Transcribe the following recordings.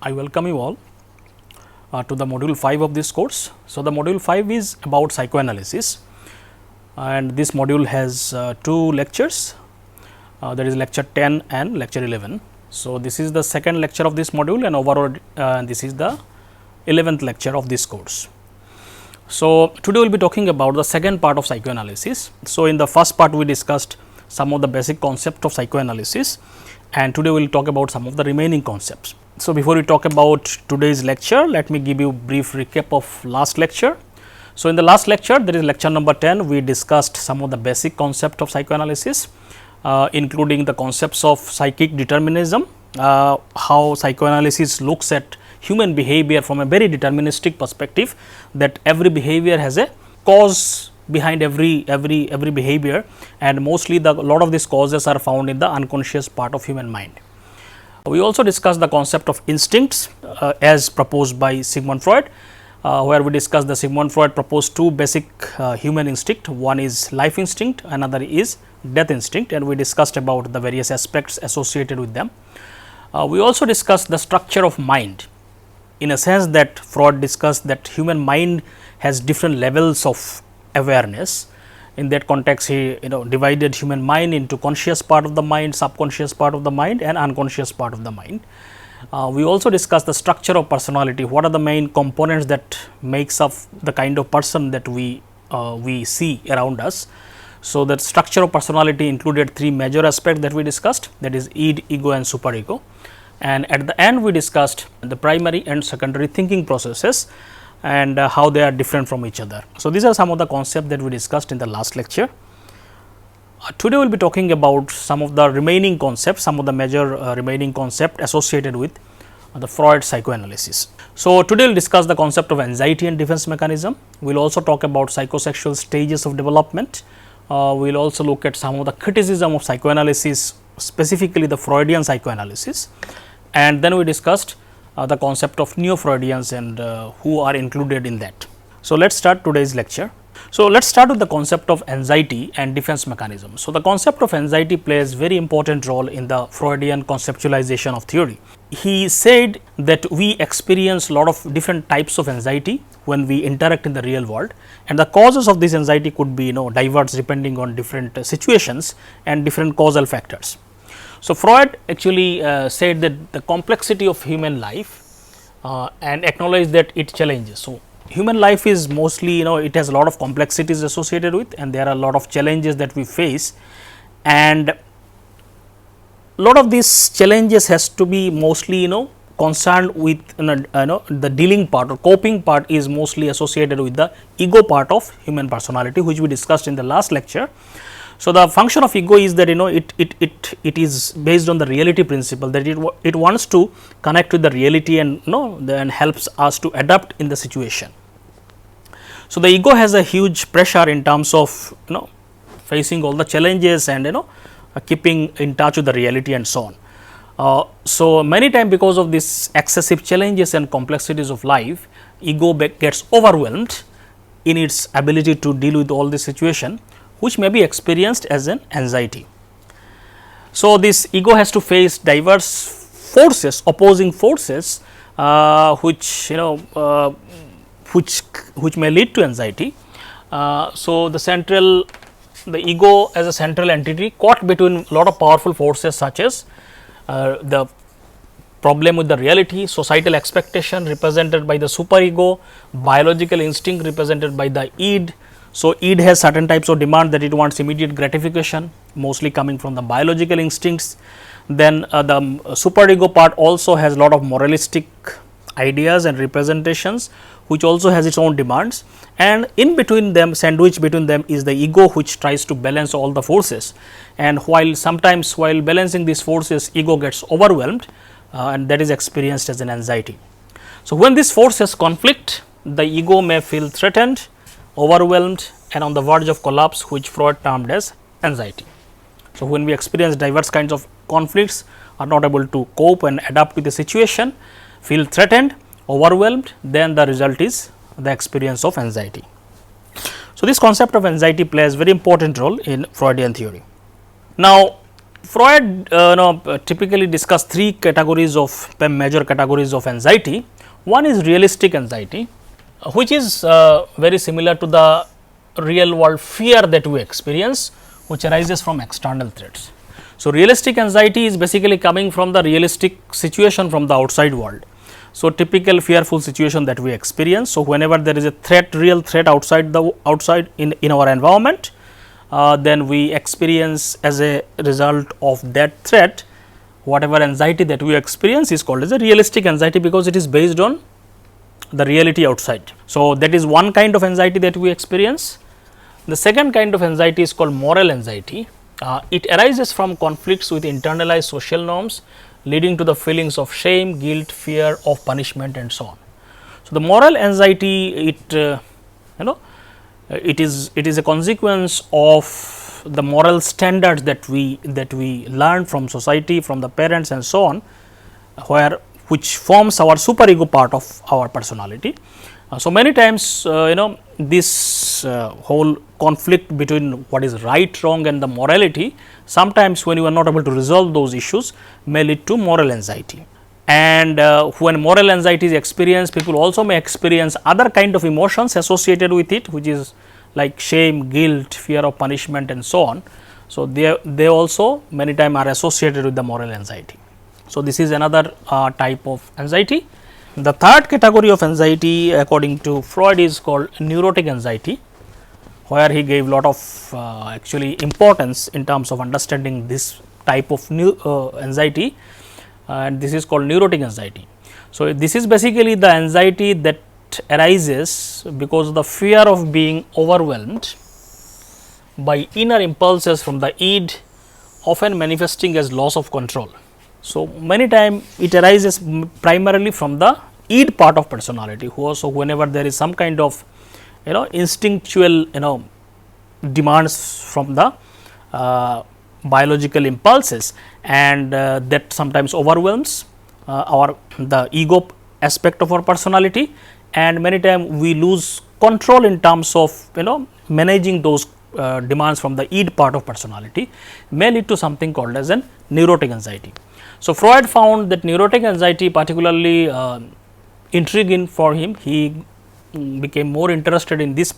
I welcome you all to the module 5 of this course. So, the module 5 is about psychoanalysis, and this module has two lectures, that is lecture 10 and lecture 11. So, this is the second lecture of this module, and overall this is the 11th lecture of this course. So, today we will be talking about the second part of psychoanalysis. So, in the first part we discussed some of the basic concepts of psychoanalysis, and today we will talk about some of the remaining concepts. So, before we talk about today's lecture, let me give you a brief recap of last lecture. So, in the last lecture, that is lecture number 10, we discussed some of the basic concepts of psychoanalysis, including the concepts of psychic determinism, how psychoanalysis looks at human behavior from a very deterministic perspective, that every behavior has a cause behind every behavior, and mostly a lot of these causes are found in the unconscious part of human mind. We also discussed the concept of instincts as proposed by Sigmund Freud, where we discussed the Sigmund Freud proposed two basic human instinct. One is life instinct, another is death instinct, and we discussed about the various aspects associated with them. We also discussed the structure of mind, in a sense that Freud discussed that human mind has different levels of awareness. In that context, he divided human mind into conscious part of the mind, subconscious part of the mind, and unconscious part of the mind. We also discussed the structure of personality. What are the main components that makes up the kind of person that we see around us. So, that structure of personality included three major aspects that we discussed, that is id, ego and superego. And at the end we discussed the primary and secondary thinking processes and how they are different from each other. So, these are some of the concepts that we discussed in the last lecture. Today we will be talking about some of the remaining concepts, some of the major remaining concepts associated with the Freud psychoanalysis. So, today we will discuss the concept of anxiety and defense mechanism. We will also talk about psychosexual stages of development. We will also look at some of the criticism of psychoanalysis, specifically the Freudian psychoanalysis, and then we discussed the concept of neo-Freudians and who are included in that. So, let us start today's lecture. So, let us start with the concept of anxiety and defense mechanism. So, the concept of anxiety plays very important role in the Freudian conceptualization of theory. He said that we experience a lot of different types of anxiety when we interact in the real world, and the causes of this anxiety could be diverse depending on different situations and different causal factors. So, Freud actually said that the complexity of human life and acknowledged that it challenges. So, human life is mostly it has a lot of complexities associated with, and there are a lot of challenges that we face, and a lot of these challenges has to be mostly concerned with the dealing part or coping part is mostly associated with the ego part of human personality, which we discussed in the last lecture. So, the function of ego is that it is based on the reality principle, that it wants to connect with the reality and then helps us to adapt in the situation. So, the ego has a huge pressure in terms of facing all the challenges and keeping in touch with the reality and so on. So, many times because of this excessive challenges and complexities of life, ego gets overwhelmed in its ability to deal with all this situation, which may be experienced as an anxiety. So, this ego has to face diverse forces, opposing forces, which may lead to anxiety. So, the ego as a central entity caught between a lot of powerful forces, such as the problem with the reality, societal expectation represented by the superego, biological instinct represented by the id. So, id has certain types of demand that it wants immediate gratification, mostly coming from the biological instincts. Then the superego part also has a lot of moralistic ideas and representations, which also has its own demands, and in between them, sandwiched between them, is the ego, which tries to balance all the forces. And sometimes while balancing these forces, ego gets overwhelmed, and that is experienced as an anxiety. So, when these forces conflict, the ego may feel threatened, overwhelmed, and on the verge of collapse, which Freud termed as anxiety. So, when we experience diverse kinds of conflicts, are not able to cope and adapt with the situation, feel threatened, overwhelmed, then the result is the experience of anxiety. So, this concept of anxiety plays very important role in Freudian theory. Now, Freud typically discussed three categories of major categories of anxiety. One is realistic anxiety, which is very similar to the real world fear that we experience, which arises from external threats. So, realistic anxiety is basically coming from the realistic situation from the outside world. So, typical fearful situation that we experience. So, whenever there is a threat, real threat outside in our environment, then we experience as a result of that threat, whatever anxiety that we experience is called as a realistic anxiety, because it is based on the reality outside. So, that is one kind of anxiety that we experience. The second kind of anxiety is called moral anxiety. It arises from conflicts with internalized social norms, leading to the feelings of shame, guilt, fear of punishment and so on. So, the moral anxiety, it is a consequence of the moral standards that we learn from society, from the parents and so on, which forms our superego part of our personality. So, many times this whole conflict between what is right, wrong and the morality, sometimes when you are not able to resolve those issues, may lead to moral anxiety. And when moral anxiety is experienced, people also may experience other kind of emotions associated with it, which is like shame, guilt, fear of punishment and so on. So, they also many times are associated with the moral anxiety. So, this is another type of anxiety. The third category of anxiety according to Freud is called neurotic anxiety, where he gave lot of actually importance in terms of understanding this type of anxiety, and this is called neurotic anxiety. So, this is basically the anxiety that arises because of the fear of being overwhelmed by inner impulses from the id, often manifesting as loss of control. So, many times it arises primarily from the id part of personality. So, whenever there is some kind of instinctual demands from the biological impulses, and that sometimes overwhelms the ego aspect of our personality, and many times we lose control in terms of managing those demands from the id part of personality, may lead to something called as an neurotic anxiety. So, Freud found that neurotic anxiety particularly intriguing for him. He became more interested in this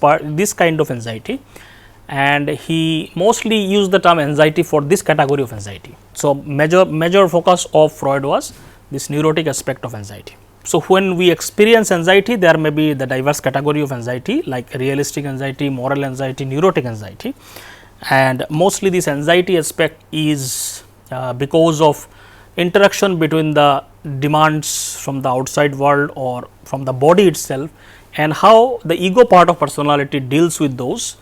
kind of anxiety, and he mostly used the term anxiety for this category of anxiety. So, major focus of Freud was this neurotic aspect of anxiety. So, when we experience anxiety, there may be the diverse category of anxiety like realistic anxiety, moral anxiety, neurotic anxiety, and mostly this anxiety aspect is because of interaction between the demands from the outside world or from the body itself, and how the ego part of personality deals with those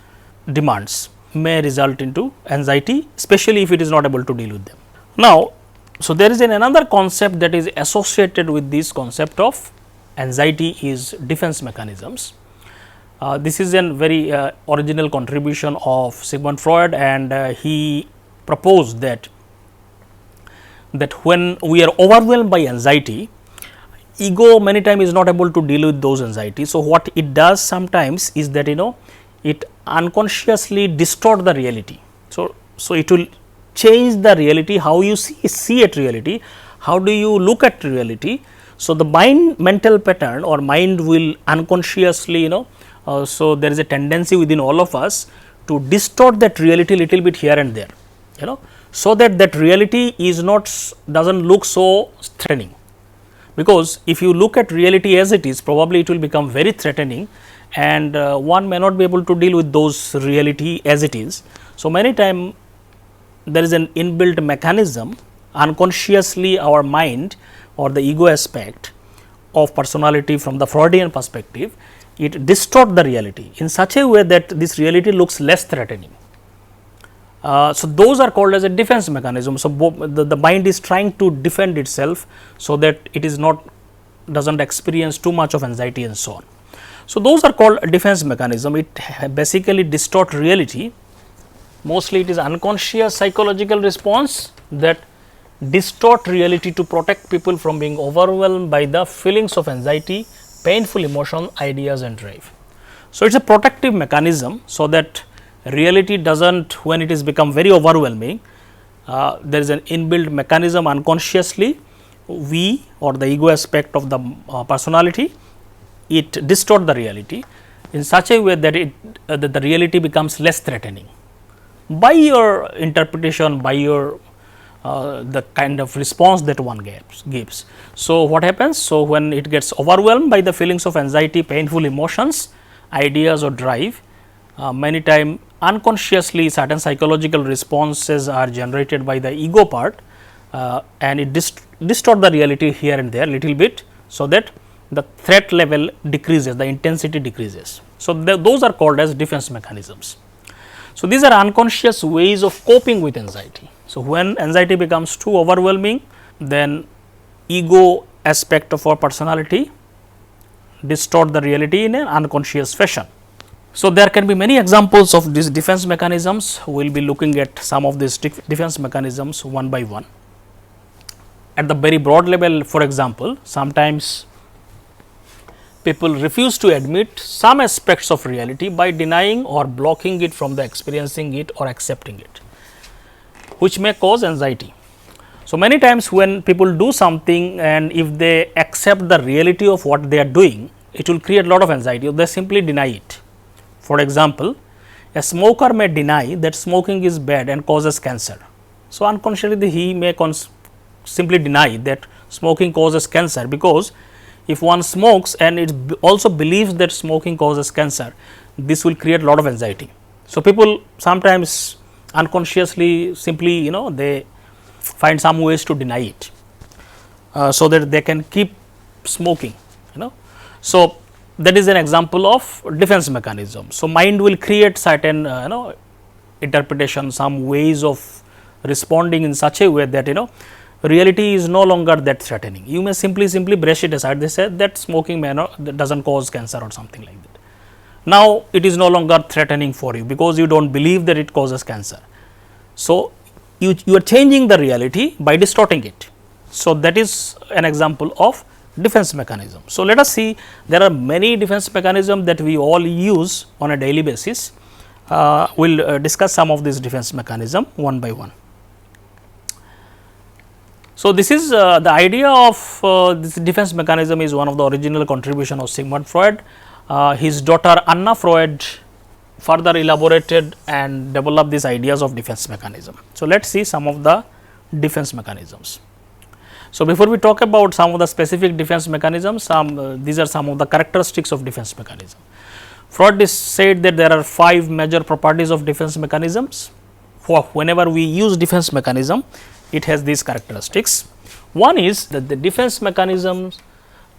demands may result into anxiety, especially if it is not able to deal with them. Now, so there is another concept that is associated with this concept of anxiety is defense mechanisms. This is a very original contribution of Sigmund Freud, and he proposed that when we are overwhelmed by anxiety, ego many times is not able to deal with those anxieties. So, what it does sometimes is that it unconsciously distort the reality. So, it will change the reality, how you see at reality, how do you look at reality. So, the mental pattern or mind will unconsciously so there is a tendency within all of us to distort that reality little bit here and there, so that reality is doesn't look so threatening. Because if you look at reality as it is, probably it will become very threatening, and one may not be able to deal with those reality as it is. So, many times there is an inbuilt mechanism unconsciously our mind or the ego aspect of personality from the Freudian perspective, it distort the reality in such a way that this reality looks less threatening. So, those are called as a defense mechanism. So, the mind is trying to defend itself, so that it is doesn't experience too much of anxiety and so on. So, those are called defense mechanism. It basically distort reality. Mostly it is unconscious psychological response that distort reality to protect people from being overwhelmed by the feelings of anxiety, painful emotion, ideas and drive. So, it is a protective mechanism, so that reality doesn't, when it is become very overwhelming, there is an inbuilt mechanism unconsciously, we or the ego aspect of the personality, it distort the reality in such a way that that the reality becomes less threatening by your interpretation, by your the kind of response that one gives. So, what happens? So, when it gets overwhelmed by the feelings of anxiety, painful emotions, ideas or drive, many time unconsciously certain psychological responses are generated by the ego part, and it distort the reality here and there little bit. So, that the threat level decreases, the intensity decreases. So, those are called as defense mechanisms. So, these are unconscious ways of coping with anxiety. So, when anxiety becomes too overwhelming, then ego aspect of our personality distort the reality in an unconscious fashion. So, there can be many examples of these defense mechanisms. We will be looking at some of these defense mechanisms one by one. At the very broad level, for example, sometimes people refuse to admit some aspects of reality by denying or blocking it from the experiencing it or accepting it, which may cause anxiety. So, many times when people do something and if they accept the reality of what they are doing, it will create a lot of anxiety. They simply deny it. For example, a smoker may deny that smoking is bad and causes cancer. So, unconsciously he may simply deny that smoking causes cancer, because if one smokes and it also believes that smoking causes cancer, this will create a lot of anxiety. So, people sometimes unconsciously simply they find some ways to deny it, so that they can keep smoking. So, that is an example of defense mechanism. So, mind will create certain interpretation, some ways of responding in such a way that reality is no longer that threatening. You may simply brush it aside. They said that smoking that doesn't cause cancer or something like that. Now, it is no longer threatening for you because you do not believe that it causes cancer. So, you are changing the reality by distorting it. So, that is an example of defense mechanism. So, let us see, there are many defense mechanisms that we all use on a daily basis. We will discuss some of these defense mechanism one by one. So, this is the idea of this defense mechanism is one of the original contribution of Sigmund Freud. His daughter Anna Freud further elaborated and developed these ideas of defense mechanism. So, let us see some of the defense mechanisms. So, before we talk about some of the specific defense mechanisms, these are some of the characteristics of defense mechanism. Freud said that there are 5 major properties of defense mechanisms. Whenever we use defense mechanism, it has these characteristics. One is that the defense mechanisms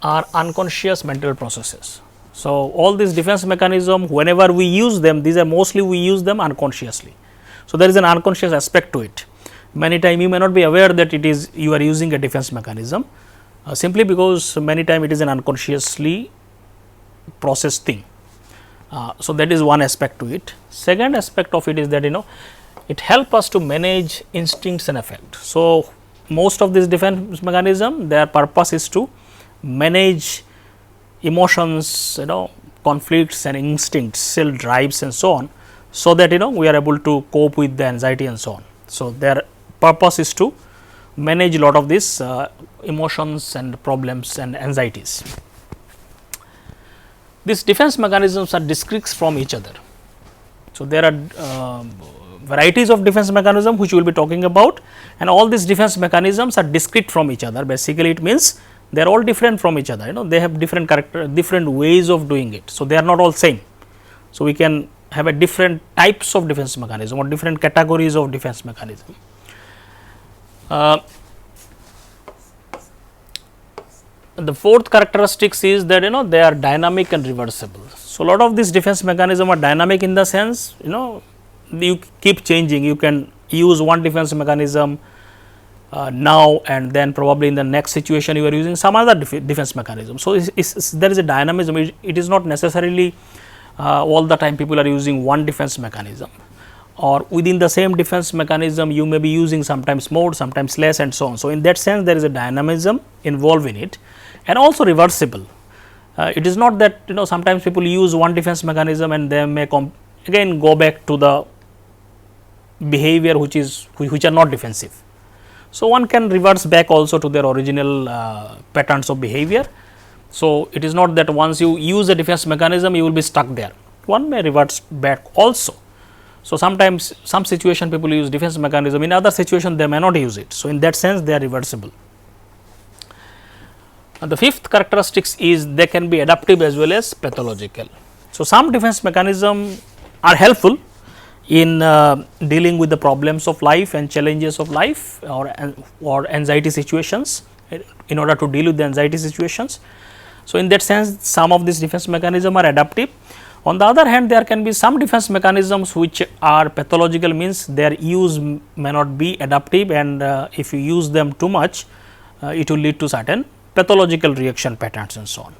are unconscious mental processes. So, all these defense mechanism, whenever we use them, these are mostly we use them unconsciously. So, there is an unconscious aspect to it. Many times you may not be aware that it is you are using a defense mechanism, simply because many times it is an unconsciously processed thing. So, that is one aspect to it. Second aspect of it is that it helps us to manage instincts and affect. So, most of these defense mechanism, their purpose is to manage emotions, conflicts and instincts, self drives and so on, so that we are able to cope with the anxiety and so on. So, their purpose is to manage a lot of these emotions and problems and anxieties. These defense mechanisms are discrete from each other. So, there are varieties of defense mechanism which we will be talking about, and all these defense mechanisms are discrete from each other. Basically, it means they are all different from each other, they have different different ways of doing it. So, they are not all same. So, we can have a different types of defense mechanism or different categories of defense mechanism. The fourth characteristics is that they are dynamic and reversible. So, a lot of these defense mechanism are dynamic in the sense you keep changing. You can use one defense mechanism now, and then probably in the next situation you are using some other defense mechanism. So, there is a dynamism. It is not necessarily all the time people are using one defense mechanism, or within the same defense mechanism you may be using sometimes more, sometimes less and so on. So, in that sense there is a dynamism involved in it, and also reversible. It is not that sometimes people use one defense mechanism and they may again go back to the behavior which are not defensive. So, one can reverse back also to their original patterns of behavior. So, it is not that once you use a defense mechanism you will be stuck there, one may revert back also. So, sometimes some situation people use defense mechanism, in other situation they may not use it. So, in that sense they are reversible. And the fifth characteristics is they can be adaptive as well as pathological. So, some defense mechanism are helpful in dealing with the problems of life and challenges of life or anxiety situations, in order to deal with the anxiety situations. So, in that sense some of these defense mechanisms are adaptive. On the other hand, there can be some defense mechanisms which are pathological, means their use may not be adaptive, and if you use them too much it will lead to certain pathological reaction patterns and so on.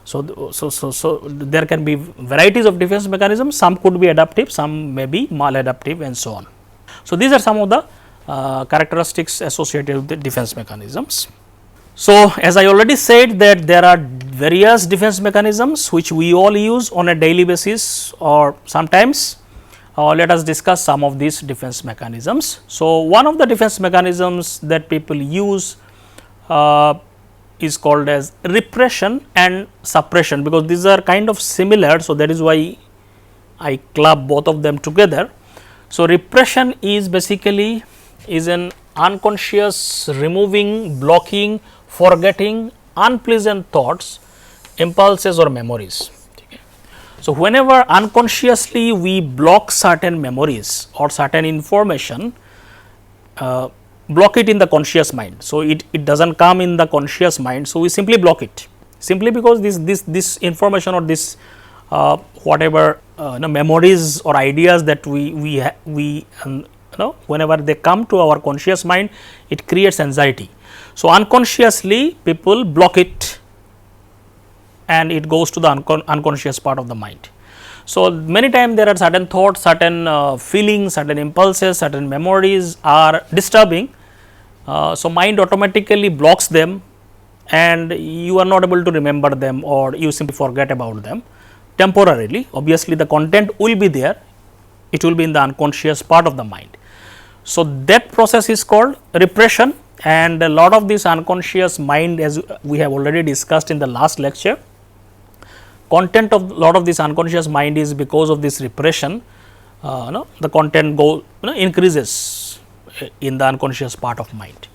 So, there can be varieties of defense mechanisms, some could be adaptive, some may be maladaptive and so on. So, these are some of the characteristics associated with the defense mechanisms. So, as I already said that there are various defense mechanisms which we all use on a daily basis or sometimes. Let us discuss some of these defense mechanisms. So, one of the defense mechanisms that people use is called as repression and suppression, because these are kind of similar. So, that is why I club both of them together. So, repression is basically an unconscious removing, blocking, forgetting unpleasant thoughts, impulses or memories. So, whenever unconsciously we block certain memories or certain information, block it in the conscious mind. So, it does not come in the conscious mind. So, we simply block it, simply because this information or this whatever memories or ideas that we whenever they come to our conscious mind, it creates anxiety. So, unconsciously people block it and it goes to the unconscious part of the mind. So, many times there are certain thoughts, certain feelings, certain impulses, certain memories are disturbing. So, mind automatically blocks them and you are not able to remember them, or you simply forget about them temporarily. Obviously, the content will be there, it will be in the unconscious part of the mind. So, that process is called repression, and a lot of this unconscious mind, as we have already discussed in the last lecture, content of lot of this unconscious mind is because of this repression, the content increases in the unconscious part of mind.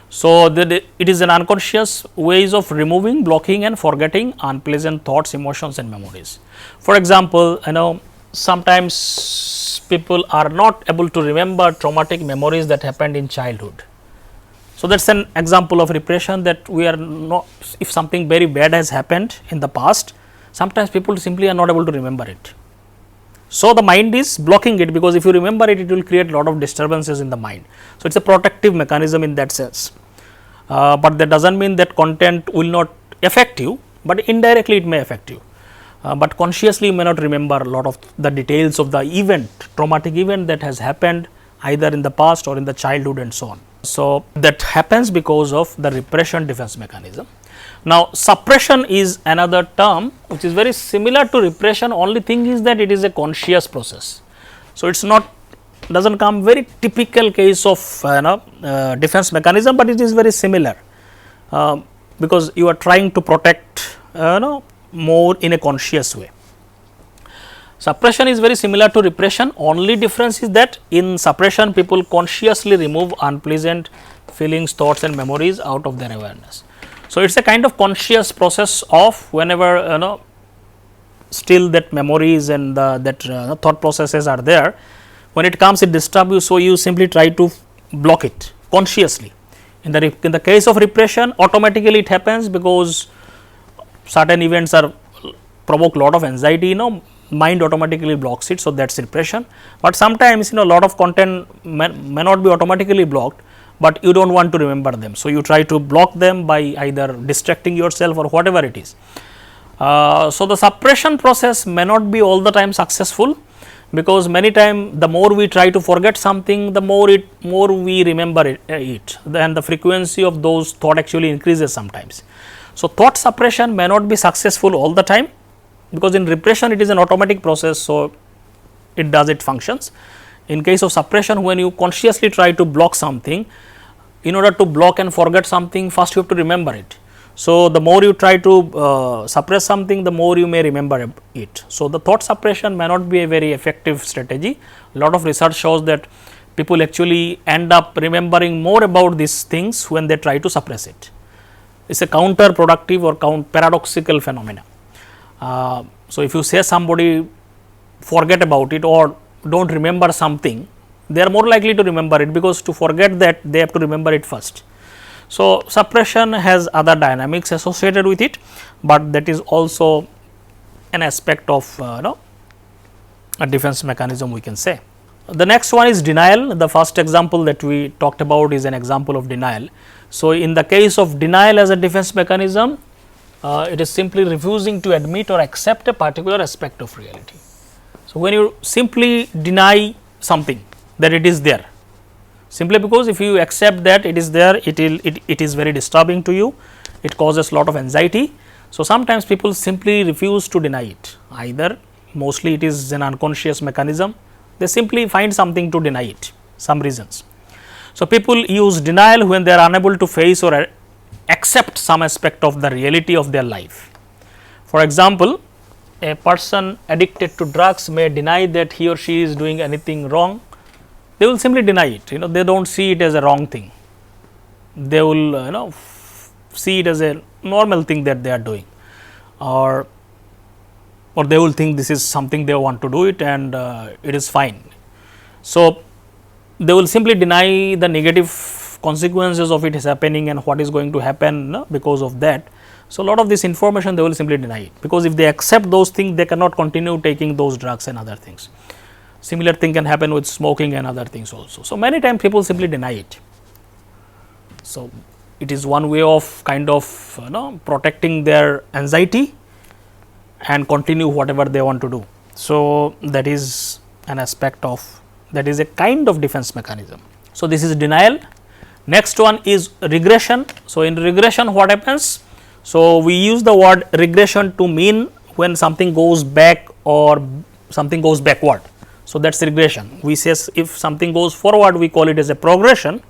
So, it is an unconscious ways of removing, blocking and forgetting unpleasant thoughts, emotions and memories. For example, sometimes people are not able to remember traumatic memories that happened in childhood. So, that is an example of repression, that we are not, if something very bad has happened in the past, sometimes people simply are not able to remember it. So, the mind is blocking it, because if you remember it, it will create lot of disturbances in the mind. So, it is a protective mechanism in that sense, but that does not mean that content will not affect you, but indirectly it may affect you, but consciously you may not remember a lot of the details of the event, traumatic event that has happened either in the past or in the childhood and so on. So, that happens because of the repression defense mechanism. Now, suppression is another term which is very similar to repression, only thing is that it is a conscious process. So, it is not, does not come very typical case of defense mechanism, but it is very similar, because you are trying to protect more in a conscious way. Suppression is very similar to repression, only difference is that in suppression people consciously remove unpleasant feelings, thoughts and memories out of their awareness. So, it is a kind of conscious process of whenever still that memories and that thought processes are there, when it comes it disturbs you. So, you simply try to block it consciously. In the case of repression, automatically it happens because certain events are provoke lot of anxiety, mind automatically blocks it. So, that is repression, but sometimes lot of content may not be automatically blocked, but you do not want to remember them. So, you try to block them by either distracting yourself or whatever it is. So, the suppression process may not be all the time successful, because many times the more we try to forget something, the more we remember it, then the frequency of those thought actually increases sometimes. So, thought suppression may not be successful all the time, because in repression it is an automatic process. So, it does its functions. In case of suppression, when you consciously try to block something, in order to block and forget something, first you have to remember it. So, the more you try to suppress something, the more you may remember it. So, the thought suppression may not be a very effective strategy. A lot of research shows that people actually end up remembering more about these things when they try to suppress it. It is a counterproductive or paradoxical phenomena. So, if you say somebody forget about it or do not remember something, they are more likely to remember it, because to forget that they have to remember it first. So, suppression has other dynamics associated with it, but that is also an aspect of a defense mechanism, we can say. The next one is denial. The first example that we talked about is an example of denial. So, in the case of denial as a defense mechanism, it is simply refusing to admit or accept a particular aspect of reality. So, when you simply deny something, that it is there, simply because if you accept that it is there, it is very disturbing to you, it causes lot of anxiety. So, sometimes people simply refuse to deny it, either mostly it is an unconscious mechanism, they simply find something to deny it, some reasons. So, people use denial when they are unable to face or accept some aspect of the reality of their life. For example, a person addicted to drugs may deny that he or she is doing anything wrong. They will simply deny it, they do not see it as a wrong thing, they will see it as a normal thing that they are doing, or they will think this is something they want to do it and it is fine. So, they will simply deny the negative consequences of it is happening and what is going to happen because of that. So, a lot of this information they will simply deny it, because if they accept those things, they cannot continue taking those drugs and other things. Similar thing can happen with smoking and other things also. So, many times people simply deny it. So, it is one way of kind of protecting their anxiety and continue whatever they want to do. So, that is an aspect of, that is a kind of defense mechanism. So, this is denial. Next one is regression. So, in regression what happens? So, we use the word regression to mean when something goes back or something goes backward. So, that is regression. We say if something goes forward, we call it as a progression.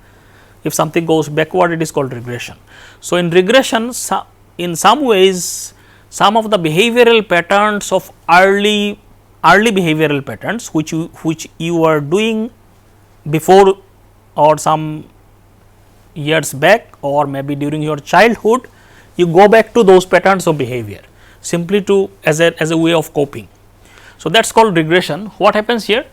If something goes backward, it is called regression. So, in regression, in some ways, some of the behavioral patterns of early behavioral patterns which you were doing before or some years back or maybe during your childhood, you go back to those patterns of behavior simply to as a way of coping. So, that is called regression. What happens here?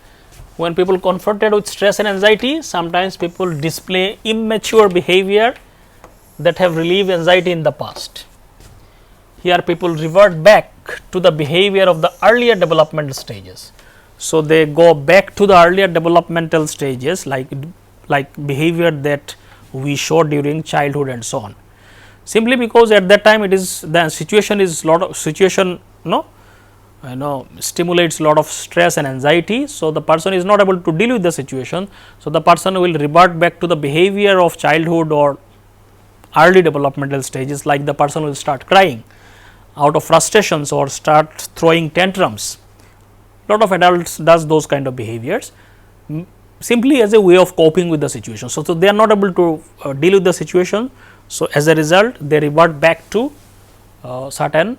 When people confronted with stress and anxiety, sometimes people display immature behavior that have relieved anxiety in the past. Here people revert back to the behavior of the earlier developmental stages. So, they go back to the earlier developmental stages like behavior that we showed during childhood and so on. Simply because at that time it is the situation is stimulates lot of stress and anxiety. So, the person is not able to deal with the situation. So, the person will revert back to the behavior of childhood or early developmental stages, like the person will start crying out of frustrations or start throwing tantrums. Lot of adults does those kind of behaviors simply as a way of coping with the situation. So, they are not able to deal with the situation. So, as a result they revert back to certain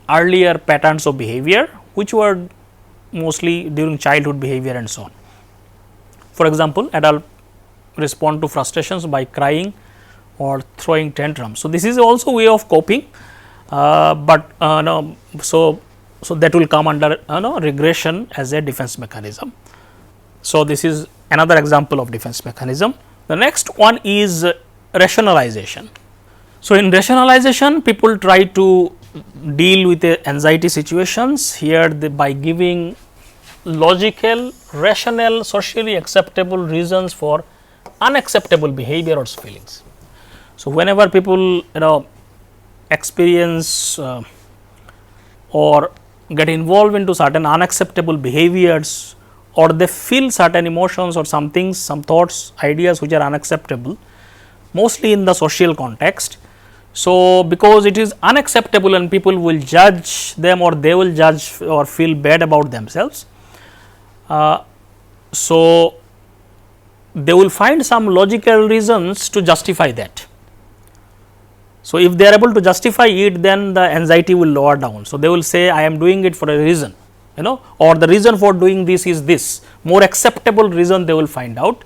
earlier patterns of behavior which were mostly during childhood behavior and so on. For example, adult respond to frustrations by crying or throwing tantrums. So, this is also a way of coping, so that will come under regression as a defense mechanism. So, this is another example of defense mechanism. The next one is rationalization. So, in rationalization people try to deal with the anxiety situations here by giving logical, rational, socially acceptable reasons for unacceptable behavior or feelings. So, whenever people experience or get involved into certain unacceptable behaviors, or they feel certain emotions or some things, some thoughts, ideas which are unacceptable, mostly in the social context. So, because it is unacceptable and people will judge them or they will judge or feel bad about themselves, So, they will find some logical reasons to justify that. So, if they are able to justify it, then the anxiety will lower down. So, they will say I am doing it for a reason, or the reason for doing this is this, more acceptable reason they will find out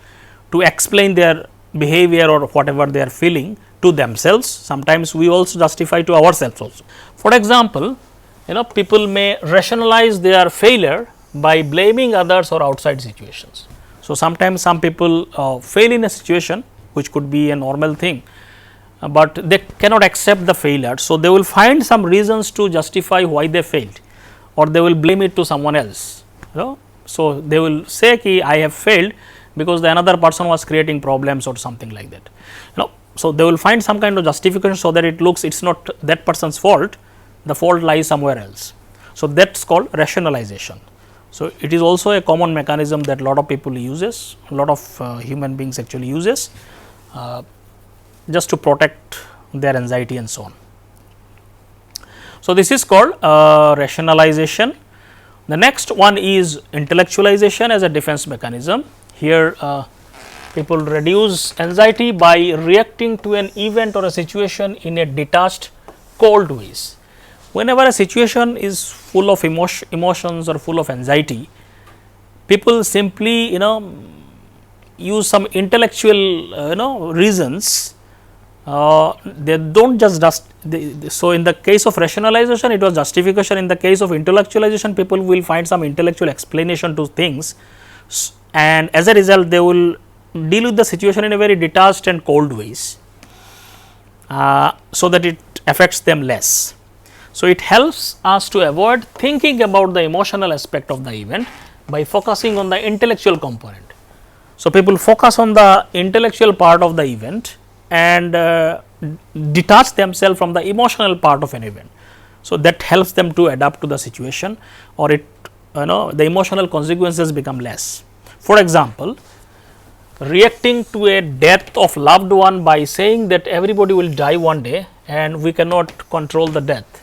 to explain their behavior or whatever they are feeling to themselves. Sometimes we also justify to ourselves also. For example, people may rationalize their failure by blaming others or outside situations. So, sometimes some people fail in a situation which could be a normal thing, but they cannot accept the failure. So, they will find some reasons to justify why they failed, or they will blame it to someone else. So, they will say ki I have failed because the another person was creating problems or something like that. So, they will find some kind of justification so that it looks it is not that person's fault, the fault lies somewhere else. So, that is called rationalization. So, it is also a common mechanism that lot of people uses, a lot of human beings actually uses just to protect their anxiety and so on. So, this is called rationalization. The next one is intellectualization as a defense mechanism. Here people reduce anxiety by reacting to an event or a situation in a detached, cold ways. Whenever a situation is full of emotions or full of anxiety, people simply use some intellectual reasons. They do not just so in the case of rationalization it was justification. In the case of intellectualization, people will find some intellectual explanation to things, and as a result they will deal with the situation in a very detached and cold ways, so that it affects them less. So, it helps us to avoid thinking about the emotional aspect of the event by focusing on the intellectual component. So, people focus on the intellectual part of the event and detach themselves from the emotional part of an event. So, that helps them to adapt to the situation, or the emotional consequences become less. For example, reacting to a death of loved one by saying that everybody will die one day and we cannot control the death.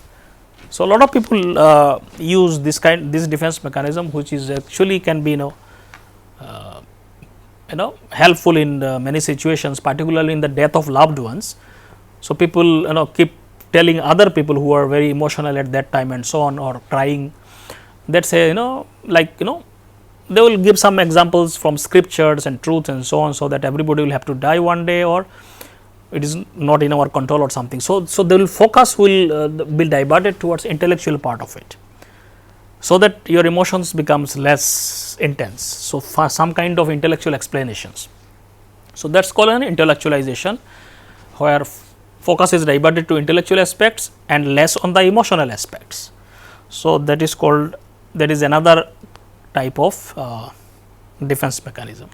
So, a lot of people use this defense mechanism, which is actually can be helpful in many situations, particularly in the death of loved ones. So, people keep telling other people who are very emotional at that time and so on, or crying, that say they will give some examples from scriptures and truth and so on, so that everybody will have to die one day, or it is not in our control or something. So, they will focus will be diverted towards intellectual part of it, so that your emotions becomes less intense. So, for some kind of intellectual explanations. So, that is called an intellectualization, where focus is diverted to intellectual aspects and less on the emotional aspects. So, that is called, that is another type of defense mechanism.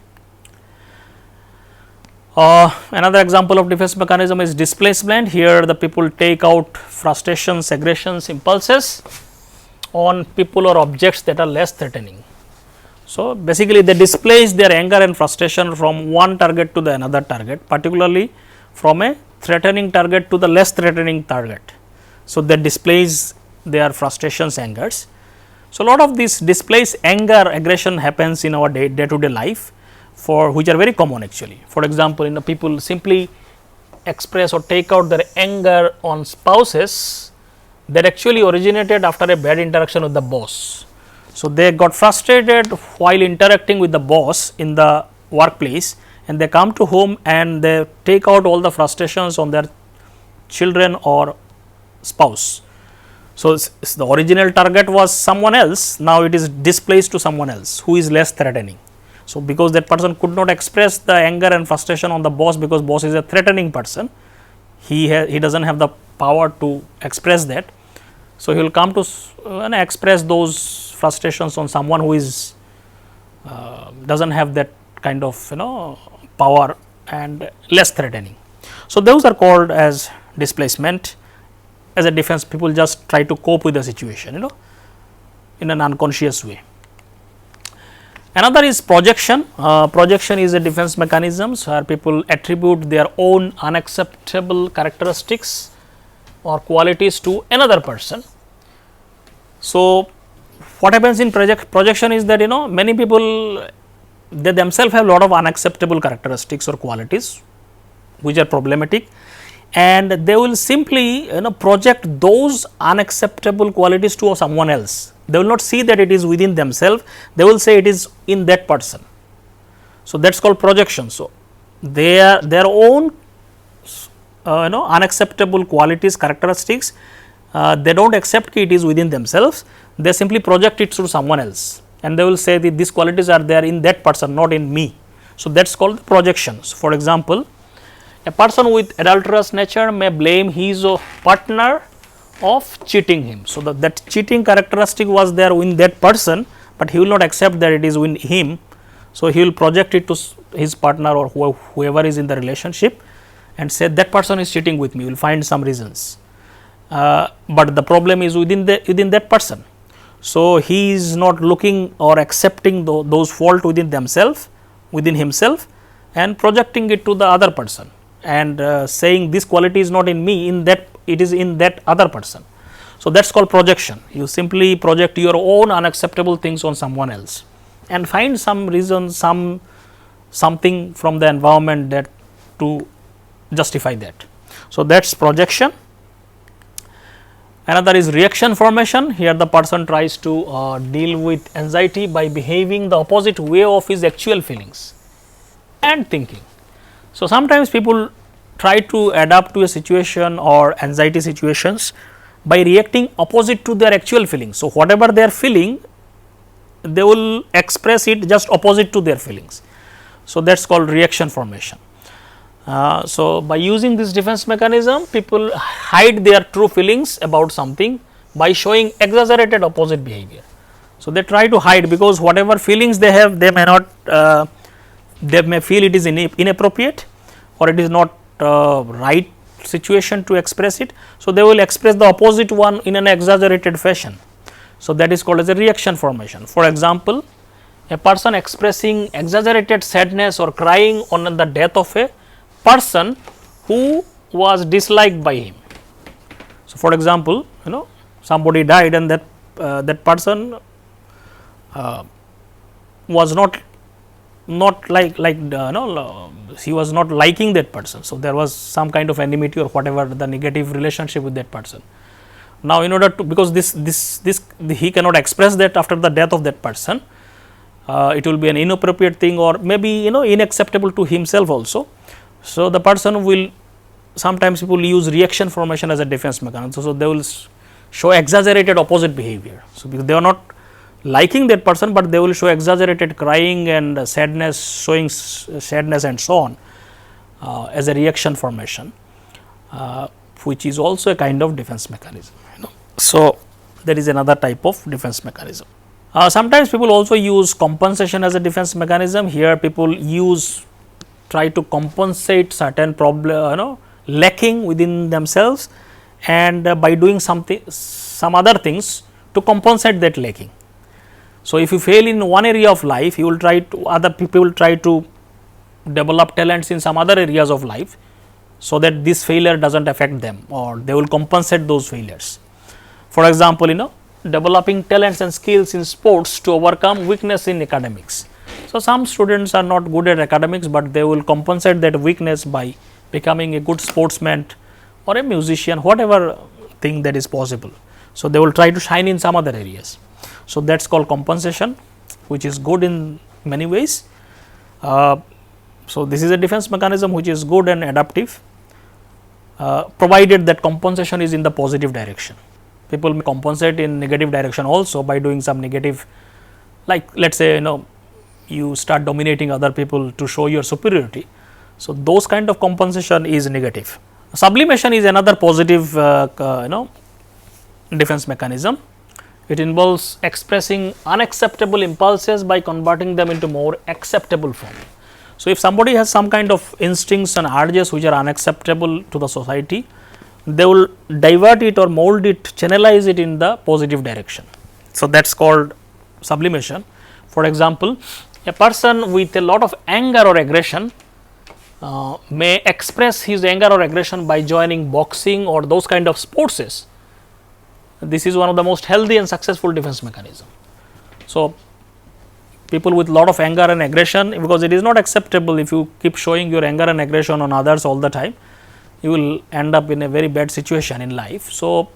Another example of defense mechanism is displacement. Here the people take out frustrations, aggressions, impulses on people or objects that are less threatening. So, basically they displace their anger and frustration from one target to the another target, particularly from a threatening target to the less threatening target. So, they displace their frustrations, angers. So, a lot of this displace anger, aggression happens in our day to day life, for which are very common actually. For example, people simply express or take out their anger on spouses that actually originated after a bad interaction with the boss. So, they got frustrated while interacting with the boss in the workplace, and they come to home and they take out all the frustrations on their children or spouse. So, the original target was someone else, now it is displaced to someone else who is less threatening. So, because that person could not express the anger and frustration on the boss, because boss is a threatening person, he does not have the power to express that. So, he will come to express those frustrations on someone who is does not have that kind of power and less threatening. So, those are called as displacement. As a defense, people just try to cope with the situation in an unconscious way. Another is projection. Projection is a defense mechanism where people attribute their own unacceptable characteristics or qualities to another person. So, what happens in projection is that many people they themselves have lot of unacceptable characteristics or qualities which are problematic, and they will simply project those unacceptable qualities to someone else. They will not see that it is within themselves, they will say it is in that person. So, that is called projection. So, their own unacceptable qualities, characteristics, they do not accept it is within themselves, they simply project it to someone else, and they will say that these qualities are there in that person, not in me. So, that is called projections. For example, a person with adulterous nature may blame his partner of cheating him. So, that cheating characteristic was there in that person, but he will not accept that it is in him. So, he will project it to his partner or whoever is in the relationship and say that person is cheating with me, you will find some reasons, but the problem is within that person. So, he is not looking or accepting those fault within themselves, within himself, and projecting it to the other person, and saying this quality is not in me, in that it is in that other person. So, that is called projection. You simply project your own unacceptable things on someone else and find some reason, something from the environment that to justify that. So, that is projection. Another is reaction formation. Here the person tries to deal with anxiety by behaving the opposite way of his actual feelings and thinking. So, sometimes people try to adapt to a situation or anxiety situations by reacting opposite to their actual feelings. So, whatever they are feeling, they will express it just opposite to their feelings. So, that is called reaction formation. So, by using this defense mechanism, people hide their true feelings about something by showing exaggerated opposite behavior. So, they try to hide, because whatever feelings they have, they may not they may feel it is inappropriate or it is not right situation to express it. So, they will express the opposite one in an exaggerated fashion. So, that is called as a reaction formation. For example, a person expressing exaggerated sadness or crying on the death of a person who was disliked by him. So, for example, somebody died and that person was not he was not liking that person. So, there was some kind of enmity or whatever the negative relationship with that person. Now, in order to, because this he cannot express that after the death of that person, it will be an inappropriate thing or maybe unacceptable to himself also. So, the person will, sometimes people use reaction formation as a defense mechanism. So, they will show exaggerated opposite behavior. So, because they are not liking that person, but they will show exaggerated crying and sadness, showing sadness and so on as a reaction formation, which is also a kind of defense mechanism. So, there is another type of defense mechanism. Sometimes people also use compensation as a defense mechanism. Here people try to compensate certain problem, lacking within themselves, and by doing some other things to compensate that lacking. So, if you fail in one area of life, you will try to, other people will try to develop talents in some other areas of life, so that this failure does not affect them, or they will compensate those failures. For example, developing talents and skills in sports to overcome weakness in academics. So, some students are not good at academics, but they will compensate that weakness by becoming a good sportsman or a musician, whatever thing that is possible. So, they will try to shine in some other areas. So, that is called compensation, which is good in many ways. So, this is a defense mechanism which is good and adaptive, provided that compensation is in the positive direction. People may compensate in negative direction also by doing some negative, like let us say you start dominating other people to show your superiority. So, those kind of compensation is negative. Sublimation is another positive defense mechanism. It involves expressing unacceptable impulses by converting them into more acceptable form. So, if somebody has some kind of instincts and urges which are unacceptable to the society, they will divert it or mold it, channelize it in the positive direction. So, that is called sublimation. For example, a person with a lot of anger or aggression may express his anger or aggression by joining boxing or those kind of sports. This is one of the most healthy and successful defense mechanism. So, people with lot of anger and aggression, because it is not acceptable if you keep showing your anger and aggression on others all the time, you will end up in a very bad situation in life. So,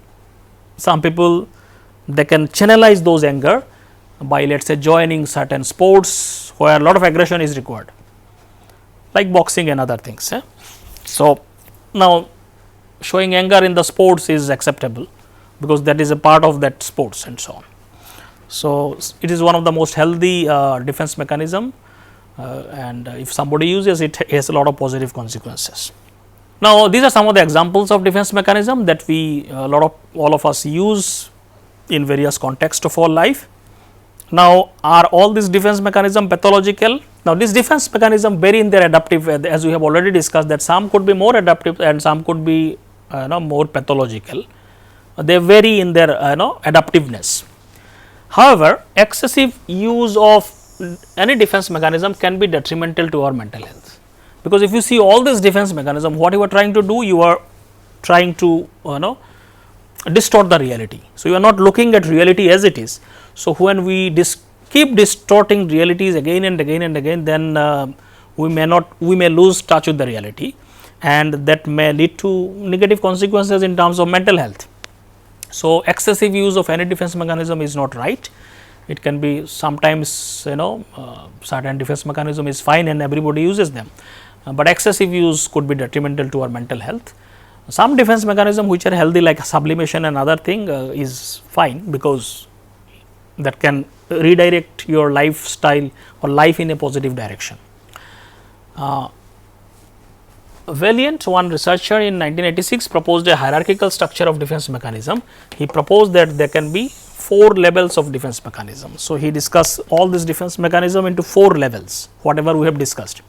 some people they can channelize those anger by, let us say, joining certain sports where a lot of aggression is required, like boxing and other things. So, now showing anger in the sports is acceptable, because that is a part of that sports and so on. So, it is one of the most healthy defense mechanism, and if somebody uses it, it has a lot of positive consequences. Now, these are some of the examples of defense mechanism that we all of us use in various contexts of our life. Now, are all these defense mechanism pathological? Now, this defense mechanism vary in their adaptive, as we have already discussed, that some could be more adaptive and some could be more pathological. They vary in their adaptiveness. However, excessive use of any defense mechanism can be detrimental to our mental health, because if you see all this defense mechanism, what you are trying to do, you are trying to distort the reality. So, you are not looking at reality as it is. So, when we keep distorting realities again and again and again, then we may lose touch with the reality, and that may lead to negative consequences in terms of mental health. So, excessive use of any defense mechanism is not right. It can be sometimes certain defense mechanism is fine and everybody uses them, but excessive use could be detrimental to our mental health. Some defense mechanism which are healthy, like sublimation and other thing, is fine, because that can redirect your lifestyle or life in a positive direction. Valiant, one researcher in 1986, proposed a hierarchical structure of defense mechanism. He proposed that there can be 4 levels of defense mechanism. So, he discussed all this defense mechanism into 4 levels, whatever we have discussed.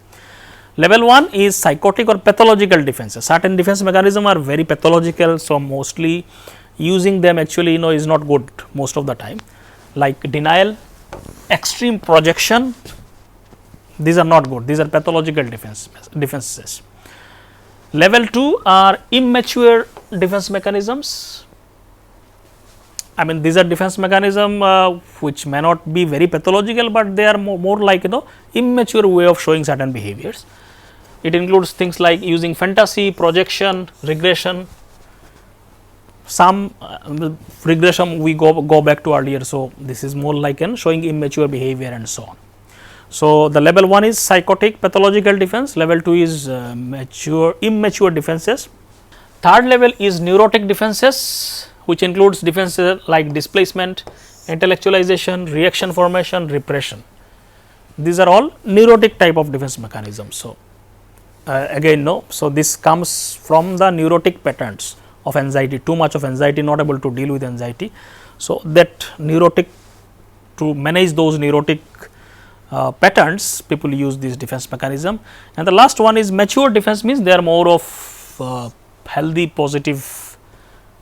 Level 1 is psychotic or pathological defenses. Certain defense mechanism are very pathological, so mostly using them actually is not good most of the time, like denial, extreme projection. These are not good, these are pathological defenses. Level 2 are immature defense mechanisms. I mean, these are defense mechanism which may not be very pathological, but they are more like immature way of showing certain behaviors. It includes things like using fantasy, projection, regression. Some regression we go back to earlier. So, this is more like showing immature behavior and so on. So, the level 1 is psychotic pathological defense, level 2 is immature defenses. Third level is neurotic defenses, which includes defenses like displacement, intellectualization, reaction formation, repression. These are all neurotic type of defense mechanisms. So, again so this comes from the neurotic patterns of anxiety, too much of anxiety, not able to deal with anxiety. So, that neurotic, to manage those neurotic patterns, people use this defense mechanism. And the last one is mature defense, means they are more of healthy, positive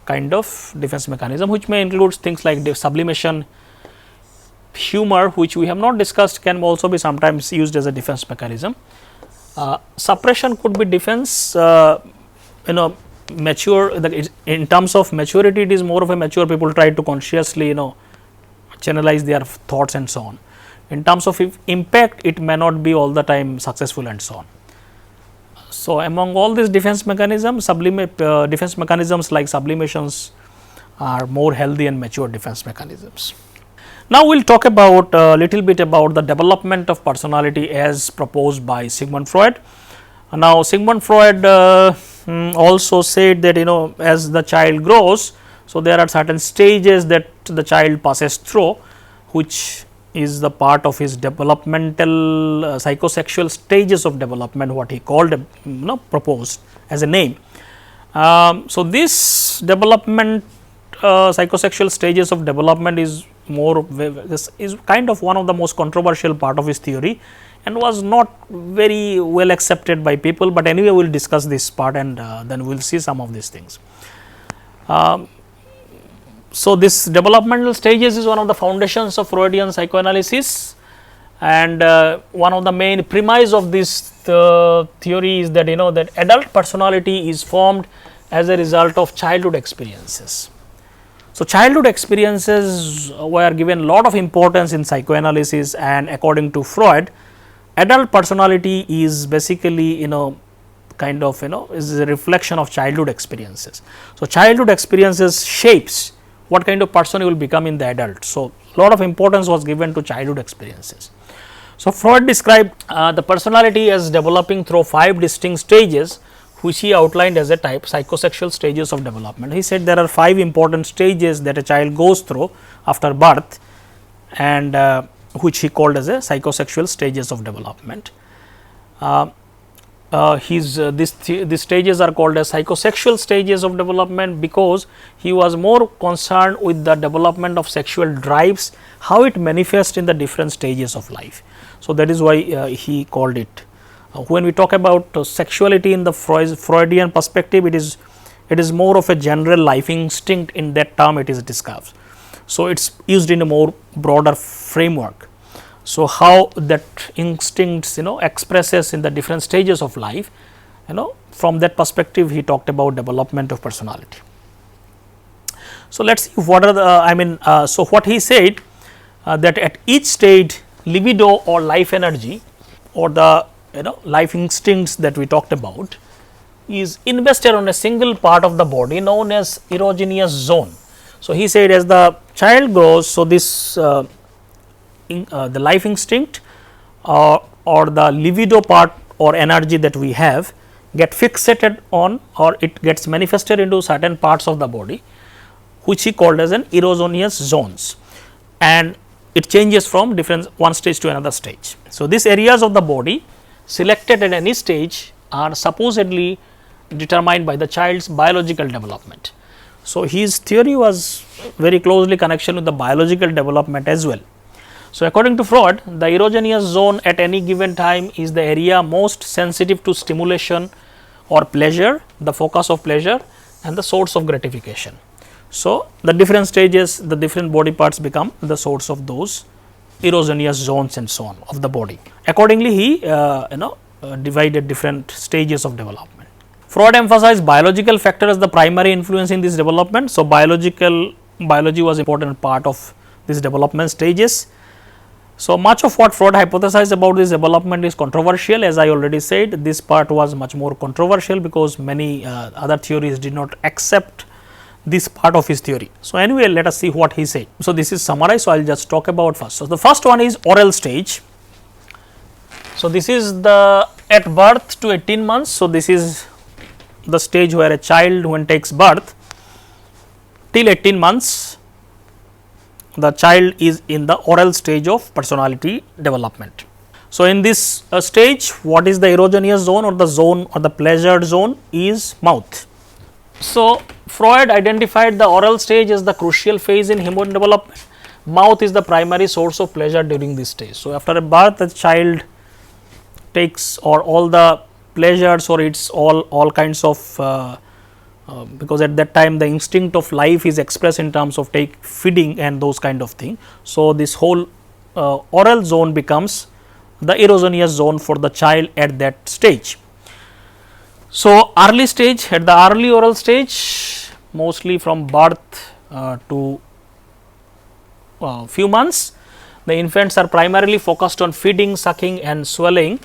kind of defense mechanism, which may include things like sublimation, humor, which we have not discussed, can also be sometimes used as a defense mechanism. Suppression could be defense, mature, in terms of maturity, it is more of a mature people try to consciously channelize their thoughts and so on. In terms of impact, it may not be all the time successful and so on. So, among all these defense mechanisms, defense mechanisms like sublimations are more healthy and mature defense mechanisms. Now, we will talk about little bit about the development of personality as proposed by Sigmund Freud. Now, Sigmund Freud also said that as the child grows, so there are certain stages that the child passes through, which is the part of his developmental psychosexual stages of development, what he called proposed as a name. So, this development psychosexual stages of development is kind of one of the most controversial part of his theory, and was not very well accepted by people, but anyway we will discuss this part, and then we will see some of these things. So, this developmental stages is one of the foundations of Freudian psychoanalysis, and one of the main premise of this theory is that that adult personality is formed as a result of childhood experiences. So, childhood experiences were given a lot of importance in psychoanalysis, and according to Freud, adult personality is basically kind of is a reflection of childhood experiences. So, childhood experiences shapes what kind of person you will become in the adult. So, a lot of importance was given to childhood experiences. So, Freud described the personality as developing through 5 distinct stages, which he outlined as a type psychosexual stages of development. He said there are 5 important stages that a child goes through after birth, and which he called as a psychosexual stages of development. These stages are called as psychosexual stages of development because he was more concerned with the development of sexual drives, how it manifests in the different stages of life. So, that is why he called it. When we talk about sexuality in the Freudian perspective, it is more of a general life instinct. In that term it is discussed. So, it is used in a more broader framework. So, how that instincts expresses in the different stages of life, from that perspective he talked about development of personality. So, let us see what are the so what he said that at each stage libido or life energy or the life instincts that we talked about is invested on a single part of the body known as erogenous zone. So, he said as the child grows, so this the life instinct or the libido part or energy that we have get fixated on, or it gets manifested into certain parts of the body, which he called as an erogenous zones, and it changes from different one stage to another stage. So, these areas of the body selected at any stage are supposedly determined by the child's biological development. So, his theory was very closely connection with the biological development as well. So, according to Freud, the erogenous zone at any given time is the area most sensitive to stimulation or pleasure, the focus of pleasure and the source of gratification. So, the different stages, the different body parts become the source of those erogenous zones and so on of the body. Accordingly, he divided different stages of development. Freud emphasized biological factor as the primary influence in this development. So, biology was important part of this development stages. So, much of what Freud hypothesized about this development is controversial. As I already said, this part was much more controversial because many other theories did not accept this part of his theory. So, anyway, let us see what he said. So, this is summarized. So, I will just talk about first. So, the first one is oral stage. So, this is the at birth to 18 months. So, this is the stage where a child when takes birth till 18 months, the child is in the oral stage of personality development. So, in this stage, what is the erogenous zone or the pleasure zone is mouth. So, Freud identified the oral stage as the crucial phase in human development. Mouth is the primary source of pleasure during this stage. So, after a birth, the child takes or all the pleasures or it's all kinds of because at that time the instinct of life is expressed in terms of feeding and those kind of thing. So, this whole oral zone becomes the erogenous zone for the child at that stage. So, early stage, at the early oral stage, mostly from birth to few months, the infants are primarily focused on feeding, sucking and swallowing.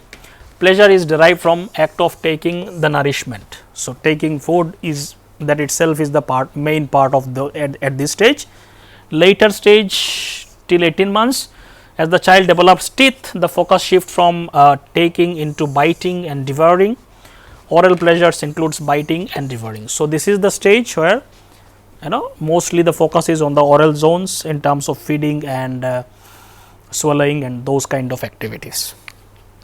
Pleasure is derived from act of taking the nourishment. So, taking food is that itself is the main part of the at this stage. Later stage till 18 months, as the child develops teeth, the focus shift from taking into biting and devouring. Oral pleasures includes biting and devouring. So, this is the stage where mostly the focus is on the oral zones in terms of feeding and swallowing and those kind of activities.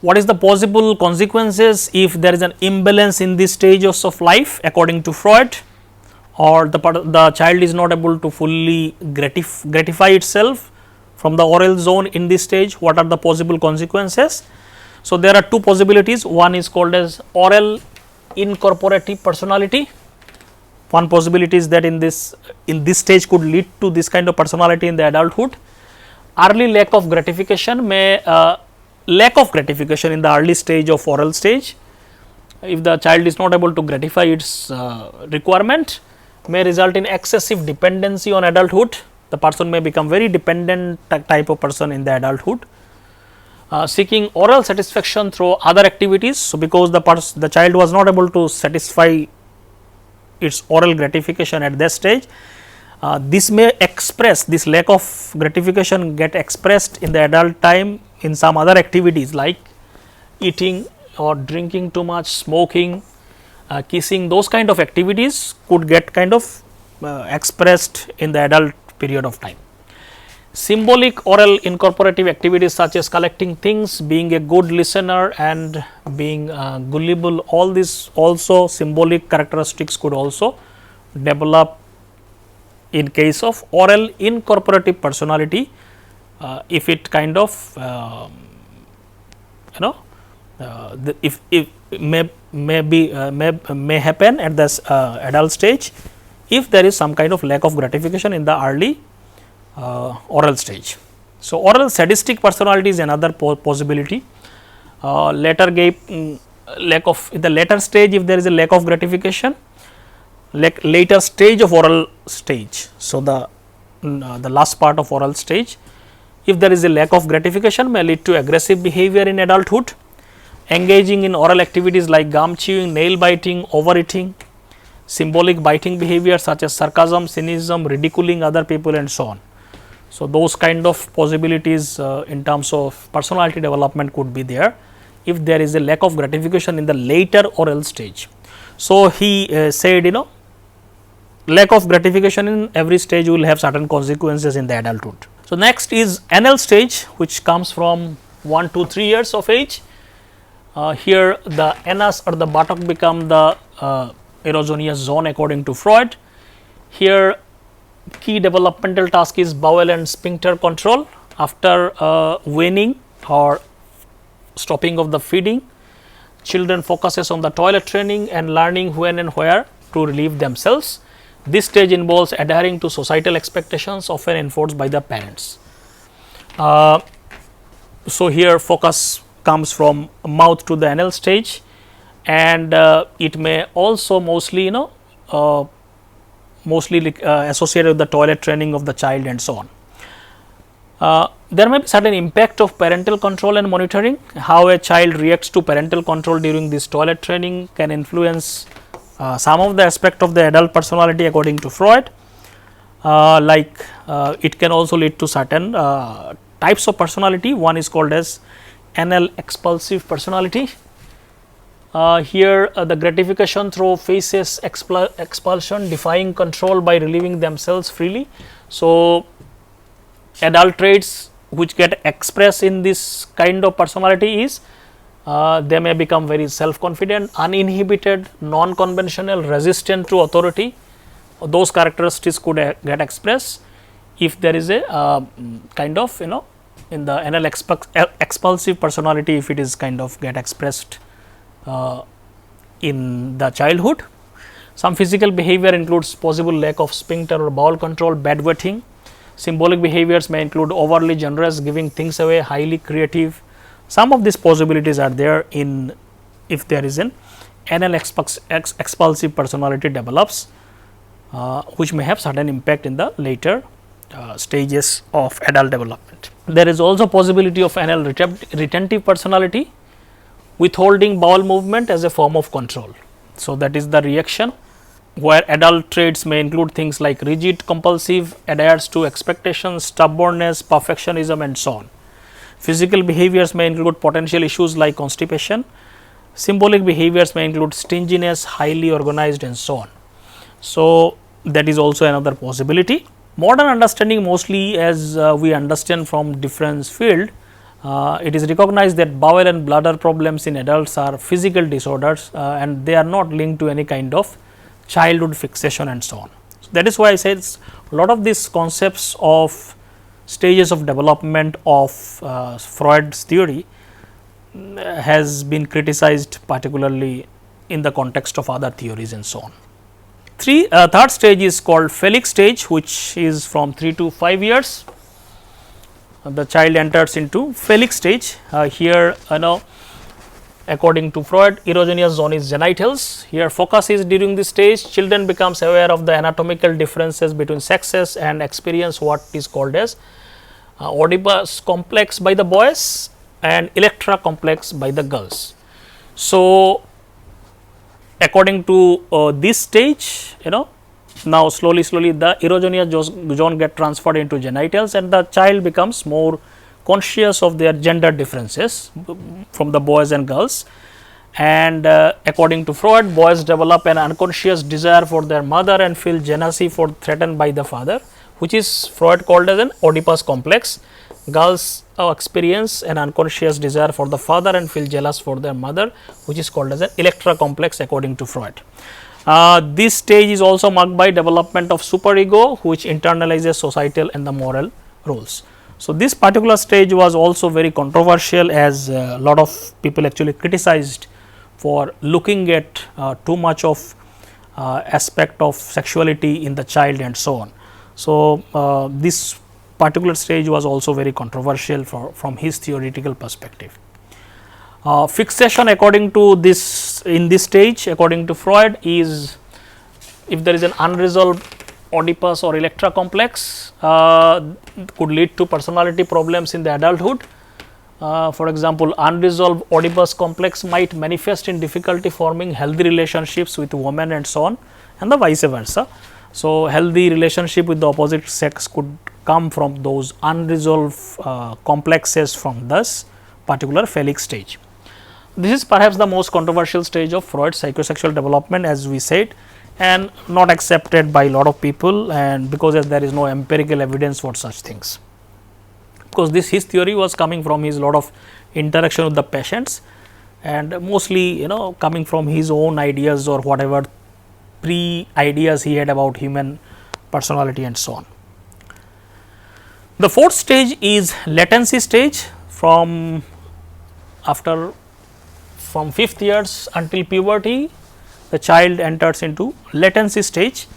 What is the possible consequences if there is an imbalance in these stages of life according to Freud, or the child is not able to fully gratify itself from the oral zone in this stage? What are the possible consequences? So, there are two possibilities. One is called as oral incorporative personality. One possibility is that in this stage could lead to this kind of personality in the adulthood. Early lack of gratification lack of gratification in the early stage of oral stage, if the child is not able to gratify its requirement, may result in excessive dependency on adulthood. The person may become very dependent type of person in the adulthood. Seeking oral satisfaction through other activities. So, because the child was not able to satisfy its oral gratification at that stage, this may express, this lack of gratification get expressed in the adult time in some other activities like eating or drinking too much, smoking, kissing. Those kind of activities could get kind of expressed in the adult period of time. Symbolic oral incorporative activities such as collecting things, being a good listener and being gullible, all these also symbolic characteristics could also develop in case of oral incorporative personality, if it kind of if may happen at this adult stage, if there is some kind of lack of gratification in the early oral stage. So, oral sadistic personality is another possibility. Later lack of in the later stage, if there is a lack of gratification, later stage of oral stage. So, the last part of oral stage, if there is a lack of gratification, may lead to aggressive behavior in adulthood, engaging in oral activities like gum chewing, nail biting, overeating, symbolic biting behavior such as sarcasm, cynicism, ridiculing other people and so on. So, those kind of possibilities in terms of personality development could be there if there is a lack of gratification in the later oral stage. So, he said lack of gratification in every stage will have certain consequences in the adulthood. So, next is anal stage, which comes from 1 to 3 years of age. Here the anus or the buttock become the erogenous zone according to Freud. Here key developmental task is bowel and sphincter control after weaning or stopping of the feeding. Children focuses on the toilet training and learning when and where to relieve themselves. This stage involves adhering to societal expectations often enforced by the parents. So, here focus comes from mouth to the anal stage, and it may also mostly associated with the toilet training of the child and so on. There may be certain impact of parental control and monitoring. How a child reacts to parental control during this toilet training can influence some of the aspect of the adult personality according to Freud. It can also lead to certain types of personality. One is called as anal expulsive personality. Here the gratification through faces expulsion, defying control by relieving themselves freely. So, adult traits which get expressed in this kind of personality is they may become very self confident, uninhibited, non conventional, resistant to authority. Those characteristics could get expressed if there is a kind of in the anal expulsive personality, if it is kind of get expressed in the childhood. Some physical behavior includes possible lack of sphincter or bowel control, bedwetting. Symbolic behaviors may include overly generous, giving things away, highly creative. Some of these possibilities are there in if there is an anal expulsive personality develops, which may have certain impact in the later stages of adult development. There is also possibility of anal retentive personality, withholding bowel movement as a form of control. So, that is the reaction, where adult traits may include things like rigid, compulsive, adheres to expectations, stubbornness, perfectionism and so on. Physical behaviors may include potential issues like constipation. Symbolic behaviors may include stinginess, highly organized and so on. So, that is also another possibility. Modern understanding, mostly as we understand from different field, it is recognized that bowel and bladder problems in adults are physical disorders and they are not linked to any kind of childhood fixation and so on. So, that is why I said a lot of these concepts of stages of development of Freud's theory has been criticized, particularly in the context of other theories and so on. Third stage is called phallic stage, which is from 3 to 5 years. The child enters into phallic stage. Here according to Freud, erogenous zone is genitals. Here focus is during this stage, children becomes aware of the anatomical differences between sexes and experience what is called as Oedipus complex by the boys and Electra complex by the girls. So, according to this stage, now slowly the erogenous zone get transferred into genitals and the child becomes more conscious of their gender differences from the boys and girls. And according to Freud, boys develop an unconscious desire for their mother and feel jealousy for threatened by the father, which is Freud called as an Oedipus complex. Girls experience an unconscious desire for the father and feel jealous for their mother, which is called as an Electra complex according to Freud. This stage is also marked by development of superego, which internalizes societal and the moral roles. So, this particular stage was also very controversial, as a lot of people actually criticized for looking at too much of aspect of sexuality in the child and so on. So, this particular stage was also very controversial from his theoretical perspective. Fixation according to this, in this stage according to Freud, is if there is an unresolved Oedipus or Electra complex, could lead to personality problems in the adulthood. For example, unresolved Oedipus complex might manifest in difficulty forming healthy relationships with women and so on, and the vice versa. So, healthy relationship with the opposite sex could come from those unresolved complexes from this particular phallic stage. This is perhaps the most controversial stage of Freud's psychosexual development, as we said, and not accepted by a lot of people, and because there is no empirical evidence for such things. Because this his theory was coming from his lot of interaction with the patients, and mostly coming from his own ideas or whatever pre-ideas he had about human personality and so on. The fourth stage is latency stage. From 5th years until puberty, the child enters into latency stage.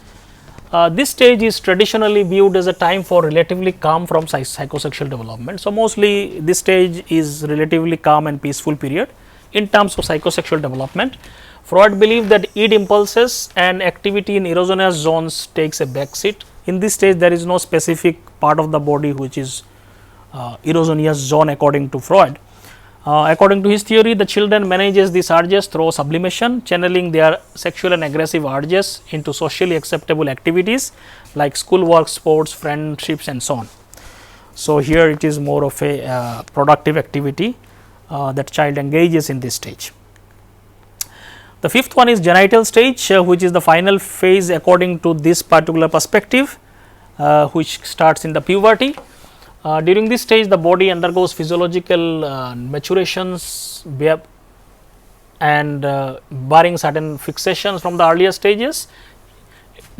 This stage is traditionally viewed as a time for relatively calm from psychosexual development. So, mostly this stage is relatively calm and peaceful period in terms of psychosexual development. Freud believed that id impulses and activity in erogenous zones takes a back seat. In this stage, there is no specific part of the body which is erogenous zone according to Freud. According to his theory, the children manages these urges through sublimation, channeling their sexual and aggressive urges into socially acceptable activities like schoolwork, sports, friendships and so on. So, here it is more of a productive activity that child engages in this stage. The fifth one is genital stage, which is the final phase according to this particular perspective, which starts in the puberty. During this stage, the body undergoes physiological maturations and barring certain fixations from the earlier stages.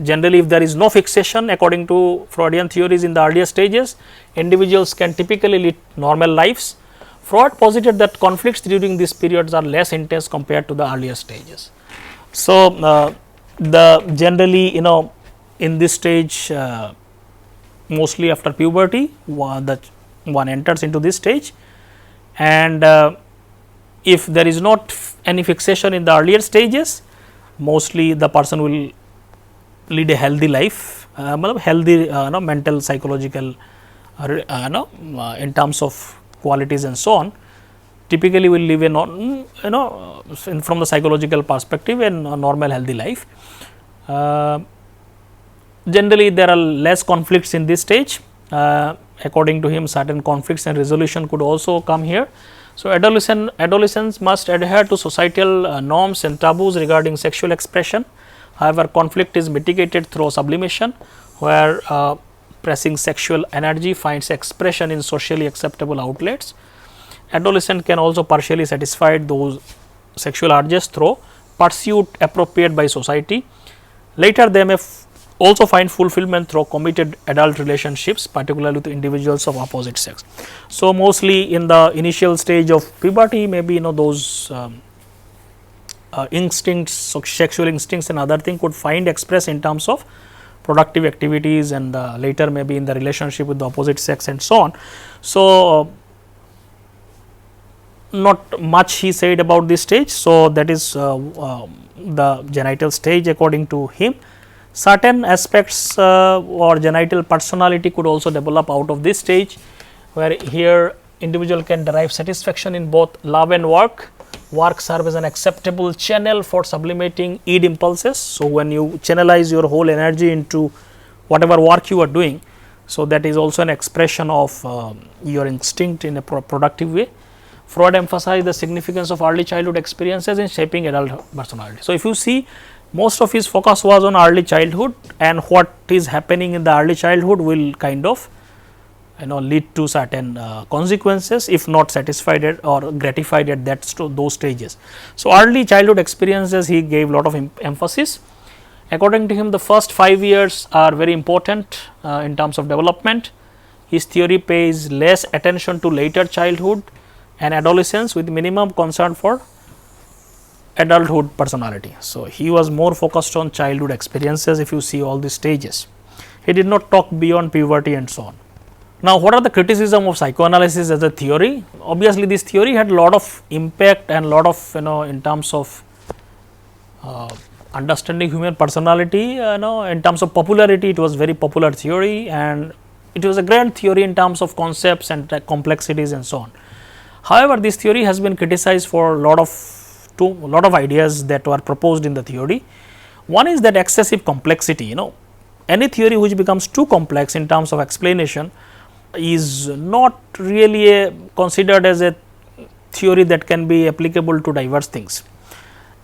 Generally, if there is no fixation according to Freudian theories in the earlier stages, individuals can typically lead normal lives. Freud posited that conflicts during these periods are less intense compared to the earlier stages. So, the generally in this stage, mostly after puberty, one enters into this stage, and if there is not any fixation in the earlier stages, mostly the person will lead a healthy life, healthy mental, psychological, in terms of qualities and so on. Typically, will live a from the psychological perspective a normal healthy life. Generally, there are less conflicts in this stage. According to him, certain conflicts and resolution could also come here. So, adolescents must adhere to societal norms and taboos regarding sexual expression. However, conflict is mitigated through sublimation, where pressing sexual energy finds expression in socially acceptable outlets. Adolescent can also partially satisfy those sexual urges through pursuit appropriate by society. Later, they may also find fulfillment through committed adult relationships, particularly with individuals of opposite sex. So, mostly in the initial stage of puberty, maybe those instincts, sexual instincts and other thing could find express in terms of productive activities, and later maybe in the relationship with the opposite sex and so on. So, not much he said about this stage. So, that is the genital stage according to him. Certain aspects or genital personality could also develop out of this stage, where here individual can derive satisfaction in both love and work. Work serve as an acceptable channel for sublimating id impulses. So, when you channelize your whole energy into whatever work you are doing, so that is also an expression of your instinct in a productive way. Freud emphasized the significance of early childhood experiences in shaping adult personality. So, if you see, most of his focus was on early childhood, and what is happening in the early childhood will kind of lead to certain consequences if not satisfied or gratified at those stages. So, early childhood experiences he gave lot of emphasis. According to him, the first 5 years are very important in terms of development. His theory pays less attention to later childhood and adolescence, with minimum concern for adulthood personality. So, he was more focused on childhood experiences if you see all these stages. He did not talk beyond puberty and so on. Now, what are the criticism of psychoanalysis as a theory? Obviously, this theory had lot of impact and lot of in terms of understanding human personality, in terms of popularity, it was very popular theory, and it was a grand theory in terms of concepts and complexities and so on. However, this theory has been criticized for a lot of ideas that were proposed in the theory. One is that excessive complexity. Any theory which becomes too complex in terms of explanation is not really considered as a theory that can be applicable to diverse things.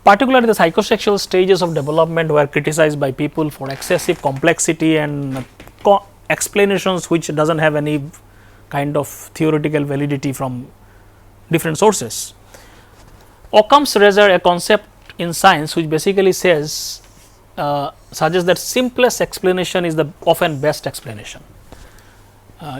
Particularly, the psychosexual stages of development were criticized by people for excessive complexity and explanations which does not have any kind of theoretical validity from different sources. Occam's razor, a concept in science which basically says suggests that simplest explanation is the often best explanation.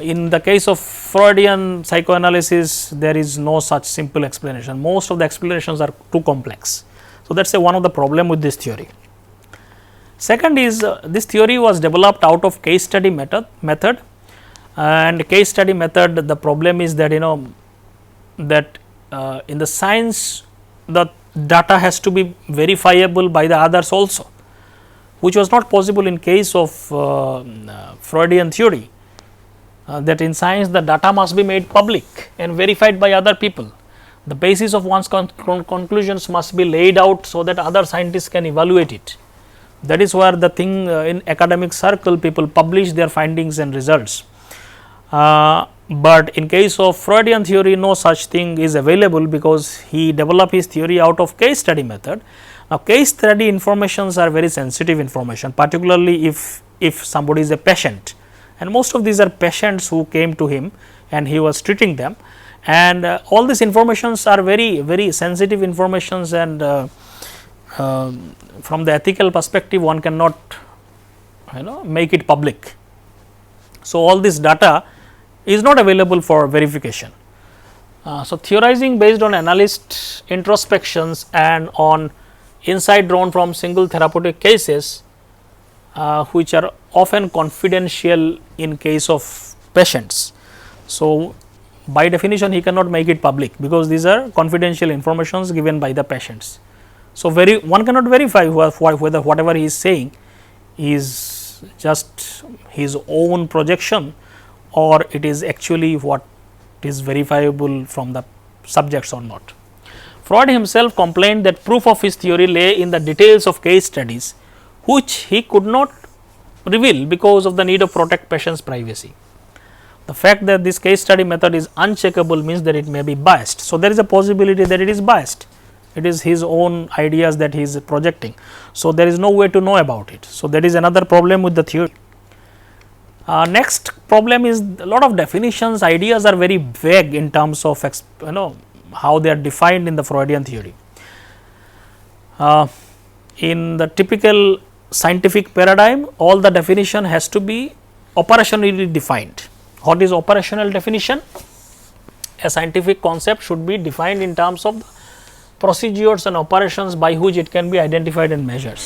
In the case of Freudian psychoanalysis, there is no such simple explanation. Most of the explanations are too complex. So, that is one of the problem with this theory. Second is this theory was developed out of case study method, and case study method, the problem is that that in the science the data has to be verifiable by the others also, which was not possible in case of Freudian theory. That in science the data must be made public and verified by other people. The basis of one's conclusions must be laid out so that other scientists can evaluate it. That is where the thing in academic circle people publish their findings and results. But in case of Freudian theory, no such thing is available, because he developed his theory out of case study method. Now, case study informations are very sensitive information, particularly if somebody is a patient, and most of these are patients who came to him and he was treating them, and all these informations are very sensitive informations, and from the ethical perspective one cannot make it public. So, all this data is not available for verification. So, theorizing based on analyst introspections and on insight drawn from single therapeutic cases, which are often confidential in case of patients. So, by definition he cannot make it public, because these are confidential informations given by the patients. So, one cannot verify whether whatever he is saying is just his own projection or it is actually what is verifiable from the subjects or not. Freud himself complained that proof of his theory lay in the details of case studies, which he could not reveal because of the need of protect patient's privacy. The fact that this case study method is uncheckable means that it may be biased. So, there is a possibility that it is biased. It is his own ideas that he is projecting. So, there is no way to know about it. So, that is another problem with the theory. Next problem is a lot of definitions, ideas are very vague in terms of how they are defined in the Freudian theory. In the typical scientific paradigm, all the definition has to be operationally defined. What is operational definition? A scientific concept should be defined in terms of procedures and operations by which it can be identified and measured.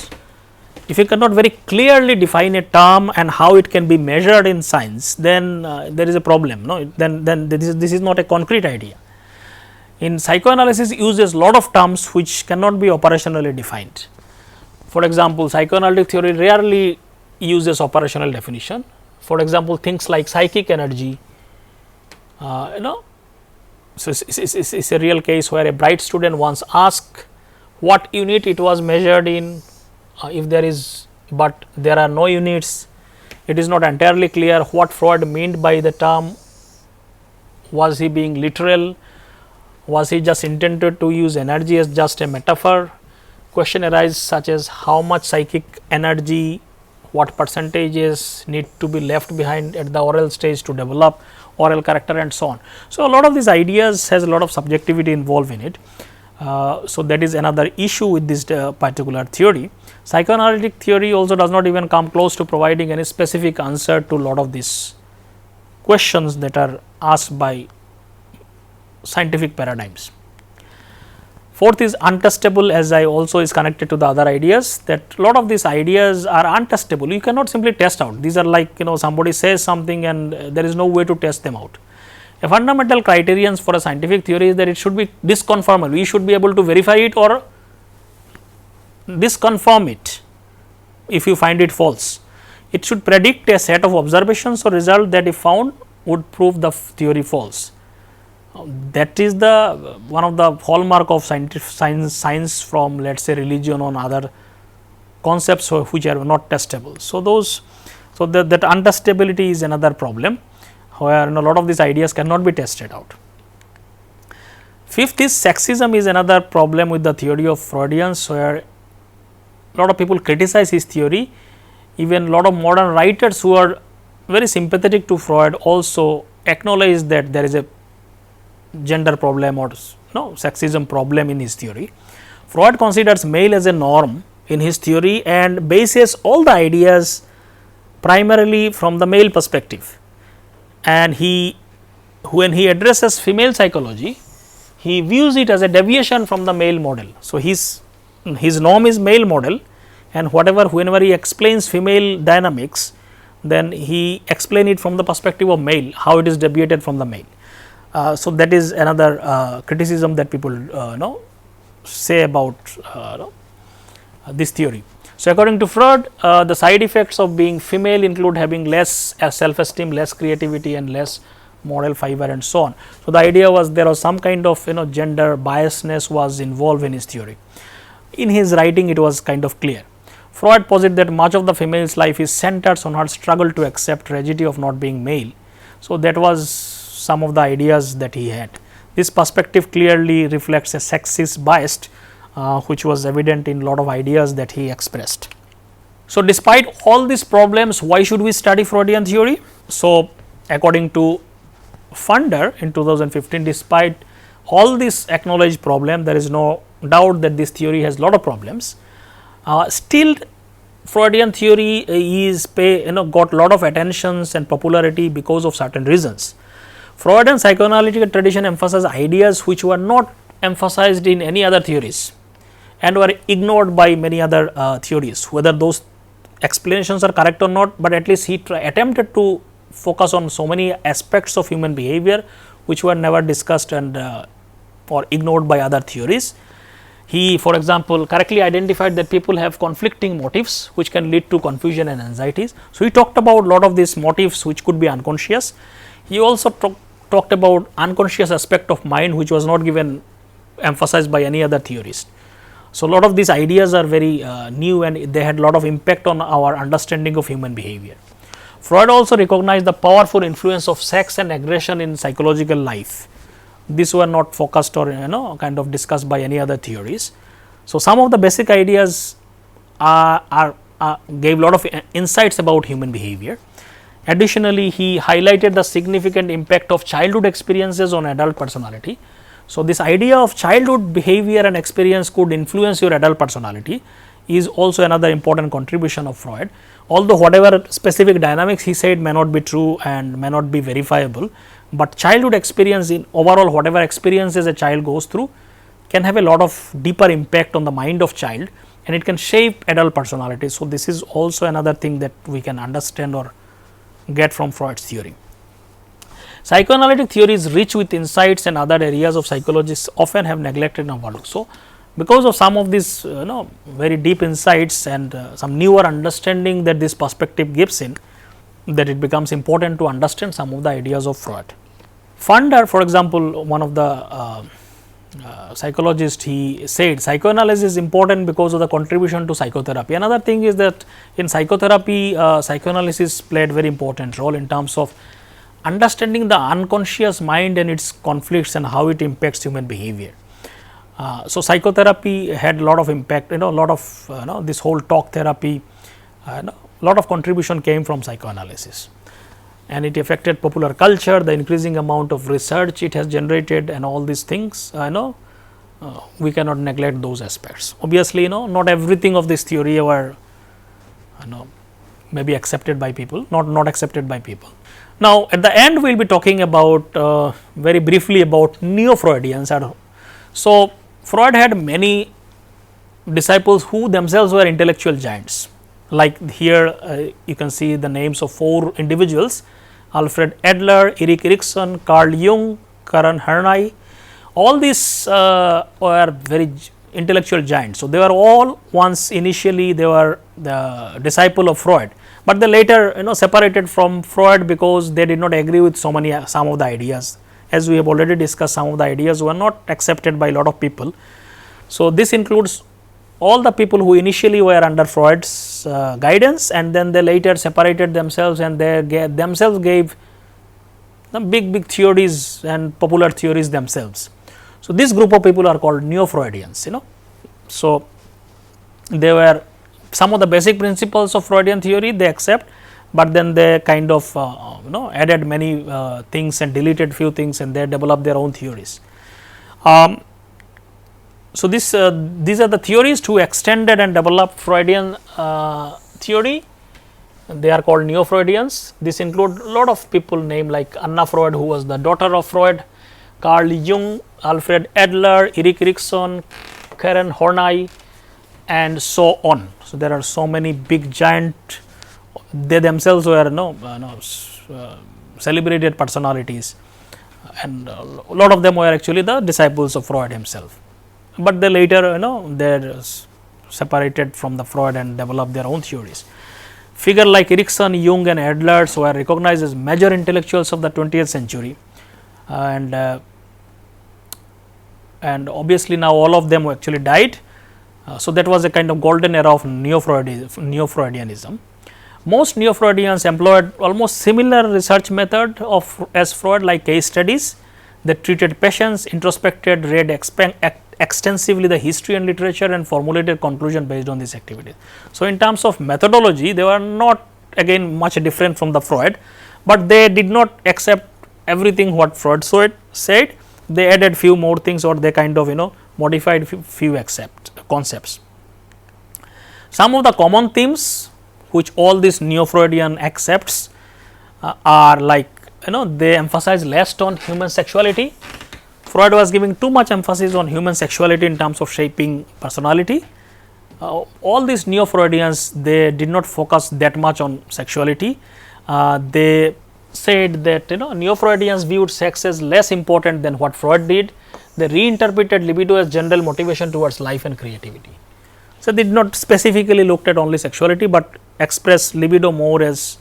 If you cannot very clearly define a term and how it can be measured in science, then there is a problem. No, then this is not a concrete idea. In psychoanalysis uses lot of terms which cannot be operationally defined. For example, psychoanalytic theory rarely uses operational definition. For example, things like psychic energy, so it's a real case where a bright student once asked what unit it was measured in, if there is, but there are no units. It is not entirely clear what Freud meant by the term. Was he being literal? Was he just intended to use energy as just a metaphor? Question arises such as how much psychic energy, what percentages need to be left behind at the oral stage to develop oral character and so on. So, a lot of these ideas has a lot of subjectivity involved in it. So, that is another issue with this particular theory. Psychoanalytic theory also does not even come close to providing any specific answer to a lot of these questions that are asked by scientific paradigms. Fourth is untestable, as I also is connected to the other ideas, that lot of these ideas are untestable. You cannot simply test out. These are like somebody says something and there is no way to test them out. A fundamental criterion for a scientific theory is that it should be disconformal. We should be able to verify it or disconfirm it if you find it false. It should predict a set of observations or result that if found would prove the theory false. That is the one of the hallmark of science from, let us say, religion on other concepts which are not testable. So, that untestability is another problem, where a lot of these ideas cannot be tested out. Fifth is sexism is another problem with the theory of Freudians, where a lot of people criticize his theory. Even a lot of modern writers who are very sympathetic to Freud also acknowledge that there is a gender problem or sexism problem in his theory. Freud considers male as a norm in his theory and bases all the ideas primarily from the male perspective. And when he addresses female psychology, he views it as a deviation from the male model. So, his norm is male model, and whenever he explains female dynamics, then he explain it from the perspective of male, how it is deviated from the male. So, that is another criticism that people say about this theory. So, according to Freud, the side effects of being female include having less self-esteem, less creativity and less moral fiber and so on. So, the idea was there was some kind of gender biasness was involved in his theory. In his writing, it was kind of clear. Freud posits that much of the female's life is centered on her struggle to accept tragedy of not being male. So, that was some of the ideas that he had. This perspective clearly reflects a sexist bias which was evident in a lot of ideas that he expressed. So, despite all these problems, why should we study Freudian theory? So, according to Funder in 2015, despite all this acknowledged problem, there is no doubt that this theory has lot of problems. Still, Freudian theory is got lot of attentions and popularity because of certain reasons. Freudian psychoanalytic tradition emphasizes ideas which were not emphasized in any other theories and were ignored by many other theories, whether those explanations are correct or not, but at least he attempted to focus on so many aspects of human behavior which were never discussed and or ignored by other theories. He, for example, correctly identified that people have conflicting motives which can lead to confusion and anxieties. So, he talked about lot of these motives which could be unconscious. He also talked about unconscious aspect of mind which was not given emphasized by any other theorist. So, a lot of these ideas are very new and they had lot of impact on our understanding of human behavior. Freud also recognized the powerful influence of sex and aggression in psychological life. These were not focused or kind of discussed by any other theories. So, some of the basic ideas gave lot of insights about human behavior. Additionally, he highlighted the significant impact of childhood experiences on adult personality. So, this idea of childhood behavior and experience could influence your adult personality is also another important contribution of Freud. Although, whatever specific dynamics he said may not be true and may not be verifiable, but childhood experience in overall whatever experiences a child goes through can have a lot of deeper impact on the mind of child and it can shape adult personality. So, this is also another thing that we can understand or get from Freud's theory. Psychoanalytic theory is rich with insights and other areas of psychologists often have neglected and overlooked. So, because of some of these very deep insights and some newer understanding that this perspective gives in, that it becomes important to understand some of the ideas of Freud. Funder, for example, one of the psychologists, he said psychoanalysis is important because of the contribution to psychotherapy. Another thing is that in psychotherapy, psychoanalysis played very important role in terms of understanding the unconscious mind and its conflicts and how it impacts human behavior. So, psychotherapy had a lot of impact, a lot of this whole talk therapy, lot of contribution came from psychoanalysis, and it affected popular culture, the increasing amount of research it has generated and all these things. We cannot neglect those aspects. Obviously, not everything of this theory were maybe accepted by people, not accepted by people. Now, at the end we will be talking about very briefly about Neo-Freudians. So, Freud had many disciples who themselves were intellectual giants. Like here you can see the names of 4 individuals: Alfred Adler, Erik Erikson, Carl Jung, Karen Horney. All these were very intellectual giants. So, they were all once initially they were the disciple of Freud, but they later separated from Freud because they did not agree with some of the ideas. As we have already discussed, some of the ideas were not accepted by a lot of people. So, this includes all the people who initially were under Freud's guidance, and then they later separated themselves and they themselves gave the big theories and popular theories themselves. So, this group of people are called Neo-Freudians. So, they were some of the basic principles of Freudian theory they accept, but then they kind of added many things and deleted few things, and they developed their own theories. So, these are the theorists who extended and developed Freudian theory. They are called Neo-Freudians. This include a lot of people named like Anna Freud, who was the daughter of Freud, Carl Jung, Alfred Adler, Erik Erikson, Karen Horney, and so on. So, there are so many big giant. They themselves were celebrated personalities, and a lot of them were actually the disciples of Freud himself. But they later they separated from the Freud and developed their own theories. Figure like Erikson, Jung and Adler were recognized as major intellectuals of the 20th century, and obviously now all of them actually died. So, that was a kind of golden era of Neo-Freudianism. Most Neo-Freudians employed almost similar research method as Freud, like case studies. They treated patients, introspected, read extensively the history and literature, and formulated conclusion based on this activity. So, in terms of methodology, they were not again much different from the Freud, but they did not accept everything what Freud said. They added few more things, or they kind of modified few concepts. Some of the common themes which all these Neo-Freudian accepts are like they emphasize less on human sexuality. Freud was giving too much emphasis on human sexuality in terms of shaping personality. All these Neo-Freudians, they did not focus that much on sexuality. They said that Neo-Freudians viewed sex as less important than what Freud did. They reinterpreted libido as general motivation towards life and creativity. So, they did not specifically looked at only sexuality, but expressed libido more as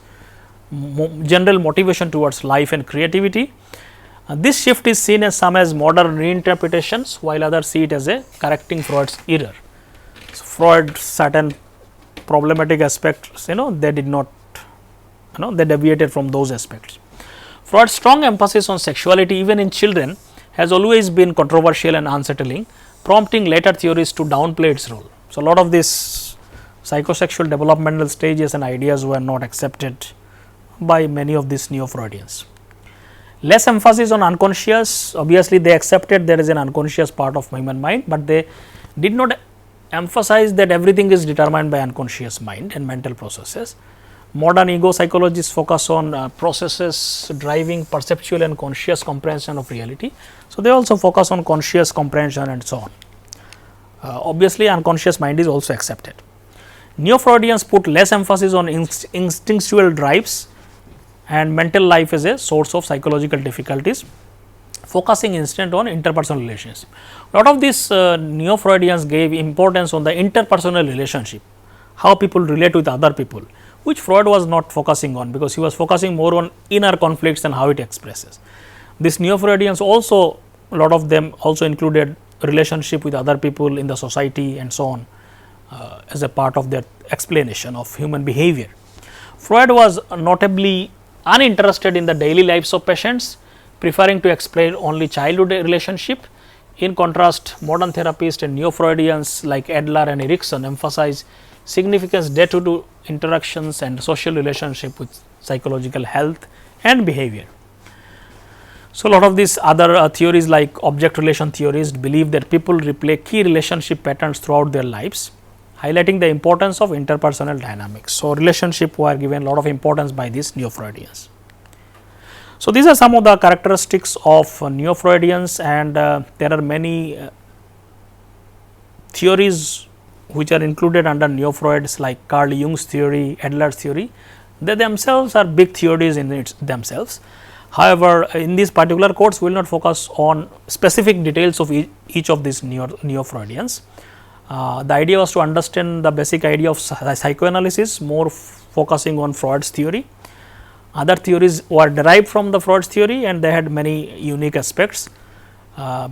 general motivation towards life and creativity. This shift is seen as some as modern reinterpretations, while others see it as a correcting Freud's error. So, Freud certain problematic aspects, they did not, they deviated from those aspects. Freud's strong emphasis on sexuality even in children has always been controversial and unsettling, prompting later theories to downplay its role. So, a lot of these psychosexual developmental stages and ideas were not accepted by many of these Neo-Freudians. Less emphasis on unconscious, obviously they accepted there is an unconscious part of human mind, but they did not emphasize that everything is determined by unconscious mind and mental processes. Modern ego psychologists focus on processes driving perceptual and conscious comprehension of reality. So, they also focus on conscious comprehension and so on. Obviously, unconscious mind is also accepted. Neo-Freudians put less emphasis on instinctual drives and mental life as a source of psychological difficulties, focusing instead on interpersonal relationship. Lot of these Neo-Freudians gave importance on the interpersonal relationship, how people relate with other people, which Freud was not focusing on, because he was focusing more on inner conflicts and how it expresses. These Neo-Freudians also, a lot of them also included relationship with other people in the society and so on, as a part of their explanation of human behavior. Freud was notably uninterested in the daily lives of patients, preferring to explain only childhood relationship. In contrast, modern therapists and Neo-Freudians like Adler and Erikson emphasize significance day-to-day interactions and social relationship with psychological health and behavior. So, a lot of these other theories like object relation theories believe that people replay key relationship patterns throughout their lives, highlighting the importance of interpersonal dynamics. So, relationship were given a lot of importance by these Neo-Freudians. So, these are some of the characteristics of Neo-Freudians, and there are many theories which are included under Neo-Freud's like Carl Jung's theory, Adler's theory. They themselves are big theories in themselves. However, in this particular course we will not focus on specific details of each of these Neo-Freudians. The idea was to understand the basic idea of psychoanalysis, more focusing on Freud's theory. Other theories were derived from the Freud's theory, and they had many unique aspects.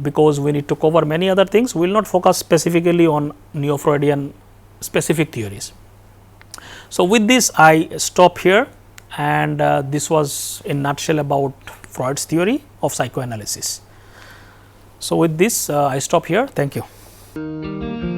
Because we need to cover many other things, we will not focus specifically on Neo-Freudian specific theories. So, with this I stop here, and this was in nutshell about Freud's theory of psychoanalysis. So, with this I stop here. Thank you.